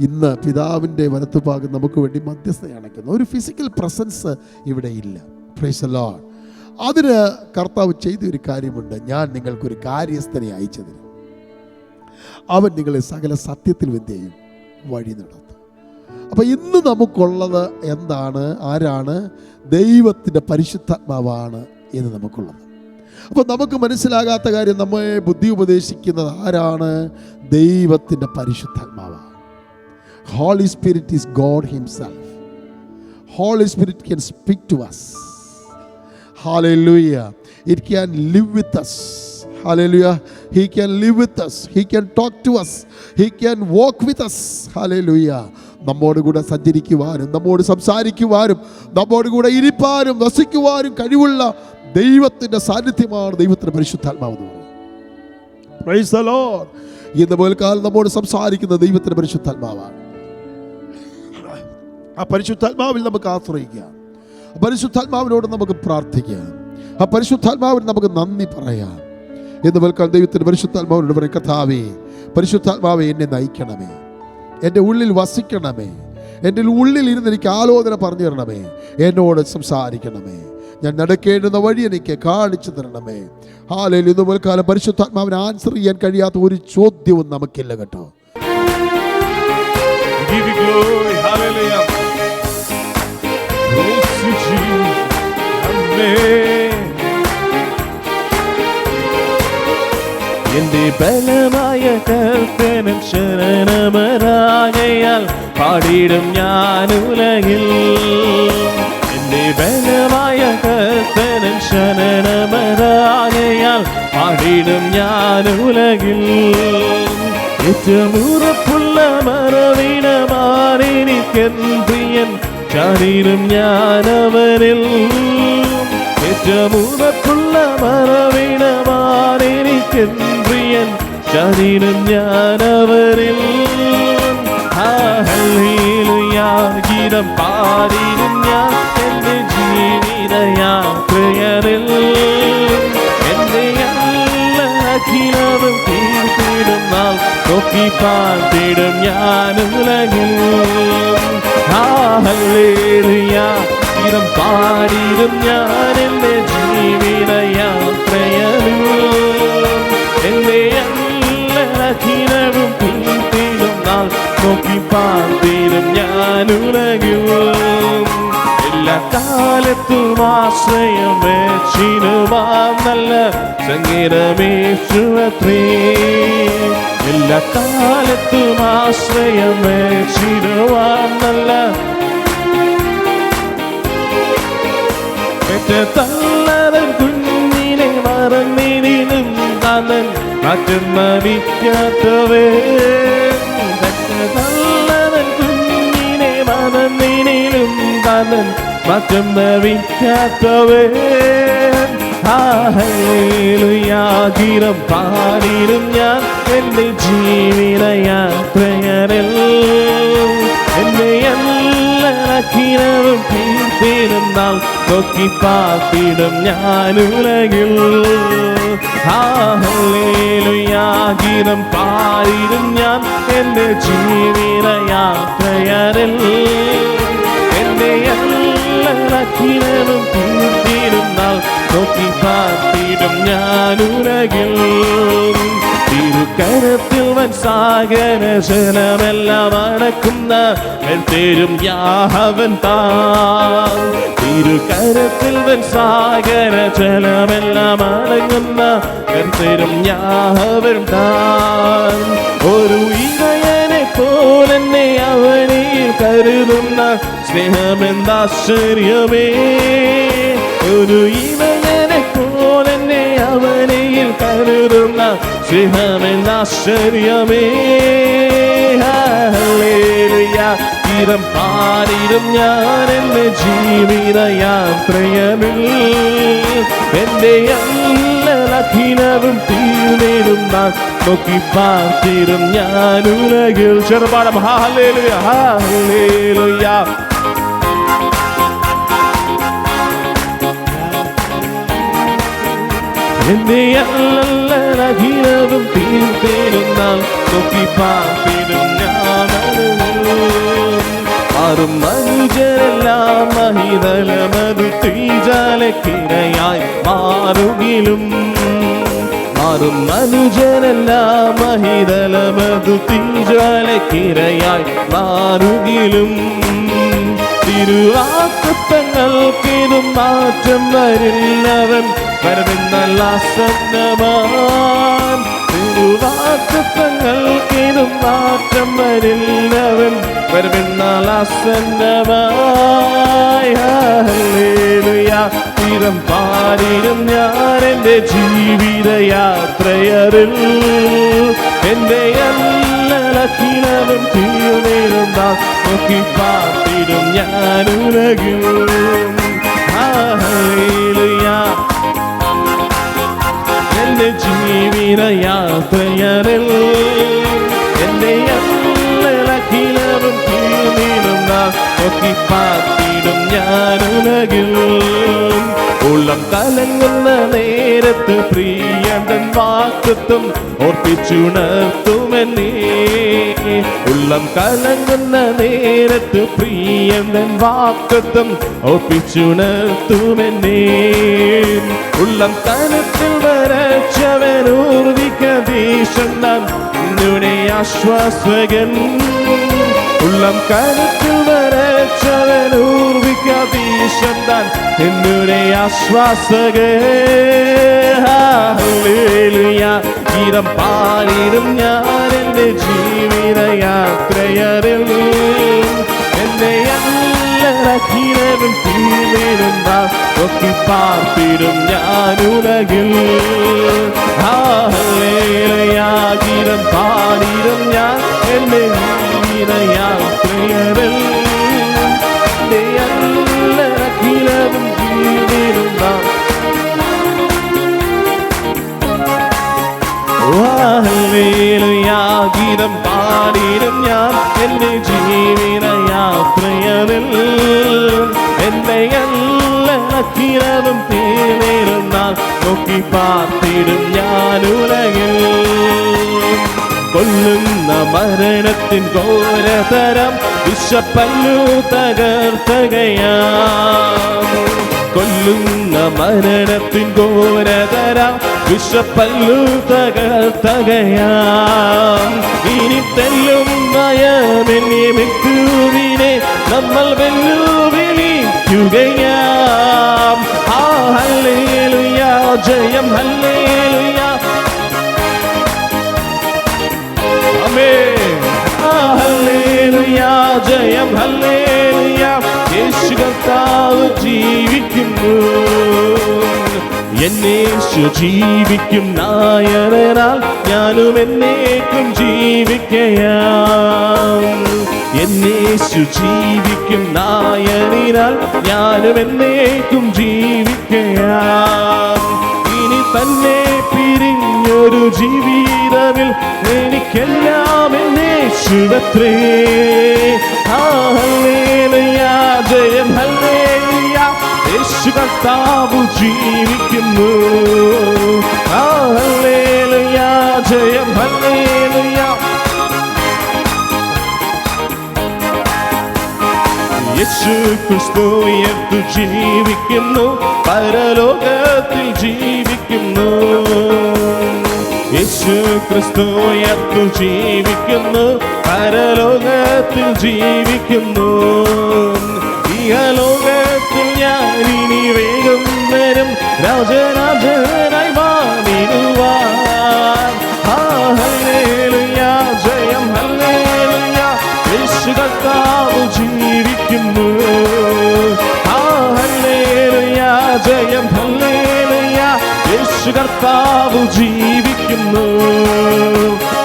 ഇന്ന് പിതാവിൻ്റെ വലത്തുഭാഗം നമുക്ക് വേണ്ടി മധ്യസ്ഥ അണയ്ക്കുന്നു. ഒരു ഫിസിക്കൽ പ്രസൻസ് ഇവിടെ ഇല്ല. Price the Lord. അതിന് കർത്താവ് ചെയ്തൊരു കാര്യമുണ്ട്. ഞാൻ നിങ്ങൾക്കൊരു കാര്യസ്ഥനെ അയച്ചു തരും, അവൻ നിങ്ങളെ സകല സത്യത്തിൽ വിദ്യയും വഴി നടത്തും. അപ്പം ഇന്ന് നമുക്കുള്ളത് എന്താണ്? ആരാണ്? ദൈവത്തിൻ്റെ പരിശുദ്ധാത്മാവാണ് ഇന്ന് നമുക്കുള്ളത്. അപ്പം നമുക്ക് മനസ്സിലാകാത്ത കാര്യം, നമ്മെ ബുദ്ധി ഉപദേശിക്കുന്നത് ആരാണ്? ദൈവത്തിൻ്റെ പരിശുദ്ധാത്മാവാണ്. Holy Spirit is God himself. Holy Spirit can speak to us. Hallelujah. It can live with us. Hallelujah. He can live with us. He can talk to us. He can walk with us. Hallelujah. നമ്മോട് കൂടെ സഞ്ചരിക്കുവാനും നമ്മോട് സംസാരിക്കുവാനും നമ്മോട് കൂടെ ഇരിപ്പാനും വസിക്കുവാനും കഴിവുള്ള ദൈവത്തിൻ്റെ സാന്നിധ്യമാണ് ദൈവത്തിൻ്റെ പരിശുദ്ധാത്മാവ് എന്ന് പറയുന്നത്. Praise the Lord. ഇന്ന് പോൽക്കാലം നമ്മോട് സംസാരിക്കുന്ന ദൈവത്തിൻ്റെ പരിശുദ്ധാത്മാവാണ്. ആ പരിശുദ്ധാത്മാവിൽ നമുക്ക് ആശ്രയിക്കാം. പരിശുദ്ധാത്മാവിനോട് നമുക്ക് പ്രാർത്ഥിക്കാം. ആ പരിശുദ്ധാത്മാവിന് നമുക്ക് നന്ദി പറയാം. എന്ന് പോൽക്കാലം ദൈവത്തിൻ്റെ പരിശുദ്ധാത്മാവിനോട് പറയും, കർത്താവേ, പരിശുദ്ധാത്മാവെ എന്നെ നയിക്കണമേ, എൻ്റെ ഉള്ളിൽ വസിക്കണമേ, എൻ്റെ ഉള്ളിൽ ഇരുന്ന് എനിക്ക് ആലോചന പറഞ്ഞു തരണമേ, എന്നോട് സംസാരിക്കണമേ, ഞാൻ നടക്കേണ്ടുന്ന വഴി എനിക്ക് കാണിച്ചു തരണമേ. ഹല്ലേലൂയ. ഇന്ന് പോൽക്കാലം പരിശുദ്ധാത്മാവിന് ആൻസർ ചെയ്യാൻ കഴിയാത്ത ഒരു ചോദ്യവും നമുക്കില്ല കേട്ടോ. എന്റെ ബലമായ കർത്തനും ശരണമരാകയാൽ പാടിടും ഞാൻ ഉലകിൽ. എന്റെ ബലമായ കർത്തനും ശരണമരാകയാൽ പാടിടും ഞാൻ ഉലകിൽ. ഏറ്റവും ഉറപ്പുള്ള മറവിടമാണെനിക്കൻ പ്രിയൻ, ചാടിടും ഞാനവരിൽ. ഏറ്റവും ഉറപ്പുള്ള മറവിടമാണെനിക്കൻ പ്രിയൻ, ചാടിടും ഞാനവരിൽ. ഹല്ലേലൂയ ഗീതം പാടിടും ഞാൻ എൻ്റെ ജീവിതയാത്രയിൽ. എൻ്റെ എല്ലാ അഖിലവും തീർത്തിടും നാൾ നോക്കി പാർത്തിടും ഞാൻ ഉലകിൽ. ഹല്ലേലൂയ ഗീതം പാടിടും ഞാൻ എൻ്റെ ജീവിതയാത്രയിൽ. എൻ്റെ എല്ലാ അഖിലവും തീർത്തിടും നാൾ നോക്കി പാർത്തിടും ഞാൻ ഉലകിൽ. എല്ലാ കാലത്തും ആശ്രയം വെച്ചിടുവാൻ നല്ല സംഗീതമേശുവത്രേ. എല്ലാ കാലത്തും ആശ്രയം വെച്ചിടുവാൻ നല്ല തള്ളവൻ കുഞ്ഞിനെ മറന്നിടിനും താനൻ മാറ്റം മരിക്കാത്തവേ. തള്ളവൻ കുഞ്ഞിനെ മറന്നിടിനും താനൻ മാറ്റം മരിക്കാത്തവേ. ഹല്ലേലൂയ ഗീതം പാടിടും ഞാൻ എൻ്റെ ജീവിതയാത്രയിൽ. എൻ്റെ എല്ലാ അഖിലവും തീർത്തിടും നാൾ നോക്കി പാർത്തിടും ഞാൻ ഉലകിൽ. ഹല്ലേലൂയ ഗീതം പാടിടും ഞാൻ എൻ്റെ ജീവിതയാത്രയിൽ. എൻ്റെ എല്ലാ അഖിലവും തീർത്തിടും നോക്കി പാർത്തിടും ഞാൻ ഉലകിൽ. തിരുക്കരത്തിൽ വൻ സാഗര ജലമെല്ലാം അടക്കുന്ന തേരും യാഹവൻ താൻ. തിരുക്കരത്തിൽ വൻ സാഗര ജലമെല്ലാം അടങ്ങുന്ന തേരും യാഹവൻ താൻ. ഒരു ഇടയനെ പോലെന്നെ അവനിൽ കരുതുന്ന സ്നേഹമെന്താശ്ചര്യമേ. ഒരു ഇടയനെ പോലെന്നെ അവനിൽ കരുതുന്ന സ്നേഹമെന്താശ്ചര്യമേ. ഹല്ലേലൂയ. ഗീതം പാടിടും ഞാൻ എൻ്റെ ജീവിത യാത്രയിൽ. എൻ്റെ അഖിലവും തീർന്നിടും നാൾ നോക്കി പാർത്തിടും ഞാൻ ഉലകിൽ. ചെറുപാടം ഹല്ലേലൂയ ഹല്ലേലൂയ. എൻ്റെ അഖിലവും തീർന്നിടും നാൾ നോക്കി പാർത്തിടും ഞാൻ. മാറും മനുഷ്യരെല്ലാം മഹിതലമതു തീജാലക്കിരയായി മാറുകിലും. മാറും മനുഷ്യരെല്ലാം മഹിതലമതു തീജാലക്കിരയായി മാറുകിലും. തിരുവാക്കുത്തങ്ങൾക്കിതും മാറ്റം വരില്ലവൻ വരവെന്നല്ല സന്നമാൻ. തിരുവാക്കുത്തങ്ങൾക്കിതും മാറ്റം വരില്ലവൻ വരവെന്നാൽ ആസന്നമായി. ഹല്ലേലൂയ. ഗീതം പാടിടും ഞാൻ എൻ്റെ ജീവിത യാത്രയിൽ. എൻ്റെ അഖിലവും തീർന്നിടും നാൾ നോക്കി പാർത്തിടും ഞാൻ ഉലകിൽ. ഹല്ലേലൂയ. എൻ്റെ ജീവിത യാത്രയിൽ എൻ്റെ അഖിലവും തീർന്നിടും നാൾ നോക്കി പാർത്തിടും ഞാൻ ഉലകിൽ. ഉള്ളം കലങ്ങുന്ന നേരത്ത് പ്രിയതൻ വാക്കുത്തം ഓർപ്പിച്ചുണർത്തുമെന്നേ. ഉള്ളം കലങ്ങുന്ന നേരത്ത് പ്രിയതൻ വാക്കുത്തം ഓർപ്പിച്ചുണർത്തുമെന്നേ. ഉള്ളം കനത്തിൽ വരച്ചവനൂർവിക്കതീശൻ നിന്നുടെ ആശ്വാസകൻ. ഉള്ളം കനത്തിൽ വരച്ചവനൂർവിക്കതീശൻ നിന്നുടെ ആശ്വാസകൻ. ഹല്ലേലൂയ. ഗീതം പാടിടും ഞാൻ എൻ്റെ ജീവിത യാത്രയിൽ. എൻ്റെ അഖിലവും തീർന്നിടും നാൾ നോക്കി പാർത്തിടും ഞാൻ ഉലകിൽ. ഹല്ലേലൂയ. ഗീതം പാടിടും ഞാൻ എൻ്റെ ജീവിത യാത്രയിൽ. എൻ്റെ അഖിലവും തീർന്നിടും നാൾ. ഹല്ലേലൂയ. ഗീതം പാടിടും ഞാൻ എൻ്റെ ജീവിത യാത്രയിൽ. എൻ്റെ അഖിലവും തീർന്നിടും നാൾ നോക്കി പാർത്തിടും ഞാൻ ഉലകിൽ. കൊല്ലുന്ന മരണത്തിൻ ഘോരതരം വിഷപ്പല്ലു തകർത്തകയാം. കൊല്ലുന്ന മരണത്തിൻ ഘോരതരം വിഷപ്പല്ലു തകർത്തകയാം. ഇനി തെല്ലും ഭയമെന്നീ മൃത്യുവിനെ നമ്മൾ വെല്ലുവിളിക്കുകയാം. ഹല്ലേലൂയ. ജയം ഹല്ലേലൂയ. ആമേൻ. ഹല്ലേലൂയ. ജയം ഹല്ലേലൂയ. യേശു കർത്താവ് ജീവിക്കുന്നു. എന്നേശു ജീവിക്കും നായകനാൽ ഞാനും എന്നേക്കും ജീവിക്കയാം. എന്നേശു ജീവിക്കും നായകനാൽ ഞാനും എന്നേക്കും ജീവിക്കയാം. ഇനി തന്നെ പിരിഞ്ഞൊരു ജീവിതമിൽ എനിക്കെല്ലാം എന്നേശുവത്രേ. ഹല്ലേലൂയ. ജയം ഹല്ലേലൂയ. യേശു കർത്താവ് ജീവിക്കുന്നു. ഹല്ലേലൂയ. ജയം ഹല്ലേലൂയ. യേശു ക്രിസ്തു ഉയർത്തു ജീവിക്കുന്നു. പരലോകത്ത് ജീവിക്കുന്നു. യേശു ക്രിസ്തു ഉയർത്തു ജീവിക്കുന്നു, പരലോകത്തിൽ ജീവിക്കുന്നു. ഇഹലോകത്തിൽ ഞാൻ ഇനി വേഗം വരും, രാജരാജനായി വാണിടുവാൻ. ഹല്ലേലൂയ, ജയം ഹല്ലേലൂയ, യേശു കർത്താവ് ജീവിക്കുന്നു. ഹല്ലേലൂയ, ജയം ഹല്ലേലൂയ, യേശു കർത്താവ് ജീവിക്കുന്നു.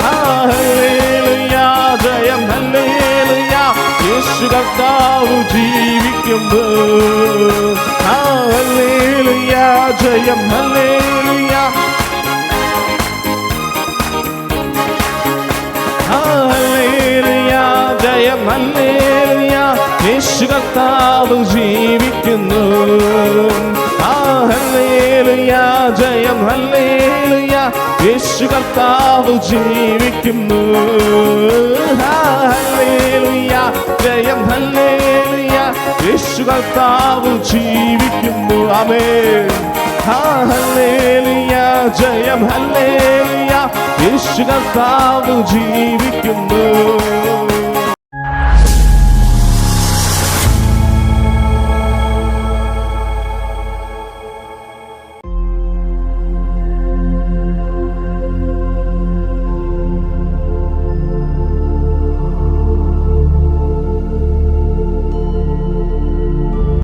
ഹല്ലേലൂയ, ജയം ഹല്ലേലൂയ, യേശു കർത്താവ് ജീവിക്കുന്നു. ഹല്ലേലൂയ, ജയം ഹല്ലേലൂയ, ഹല്ലേലൂയ, ജയം ഹല്ലേലൂയ, യേശു കർത്താവ് ജീവിക്കുന്നു. ഹല്ലേലൂയ, ജയം ഹല്ലേലൂയ, യേശു കർത്താവ് ജീവിക്കുന്നു. ഹല്ലേലൂയ, ജയം ഹല്ലേലൂയ, യേശു കർത്താവ് ജീവിക്കുന്നു. ആമേൻ. ഹല്ലേലൂയ, ജയം ഹല്ലേലൂയ, യേശു കർത്താവ് ജീവിക്കുന്നു.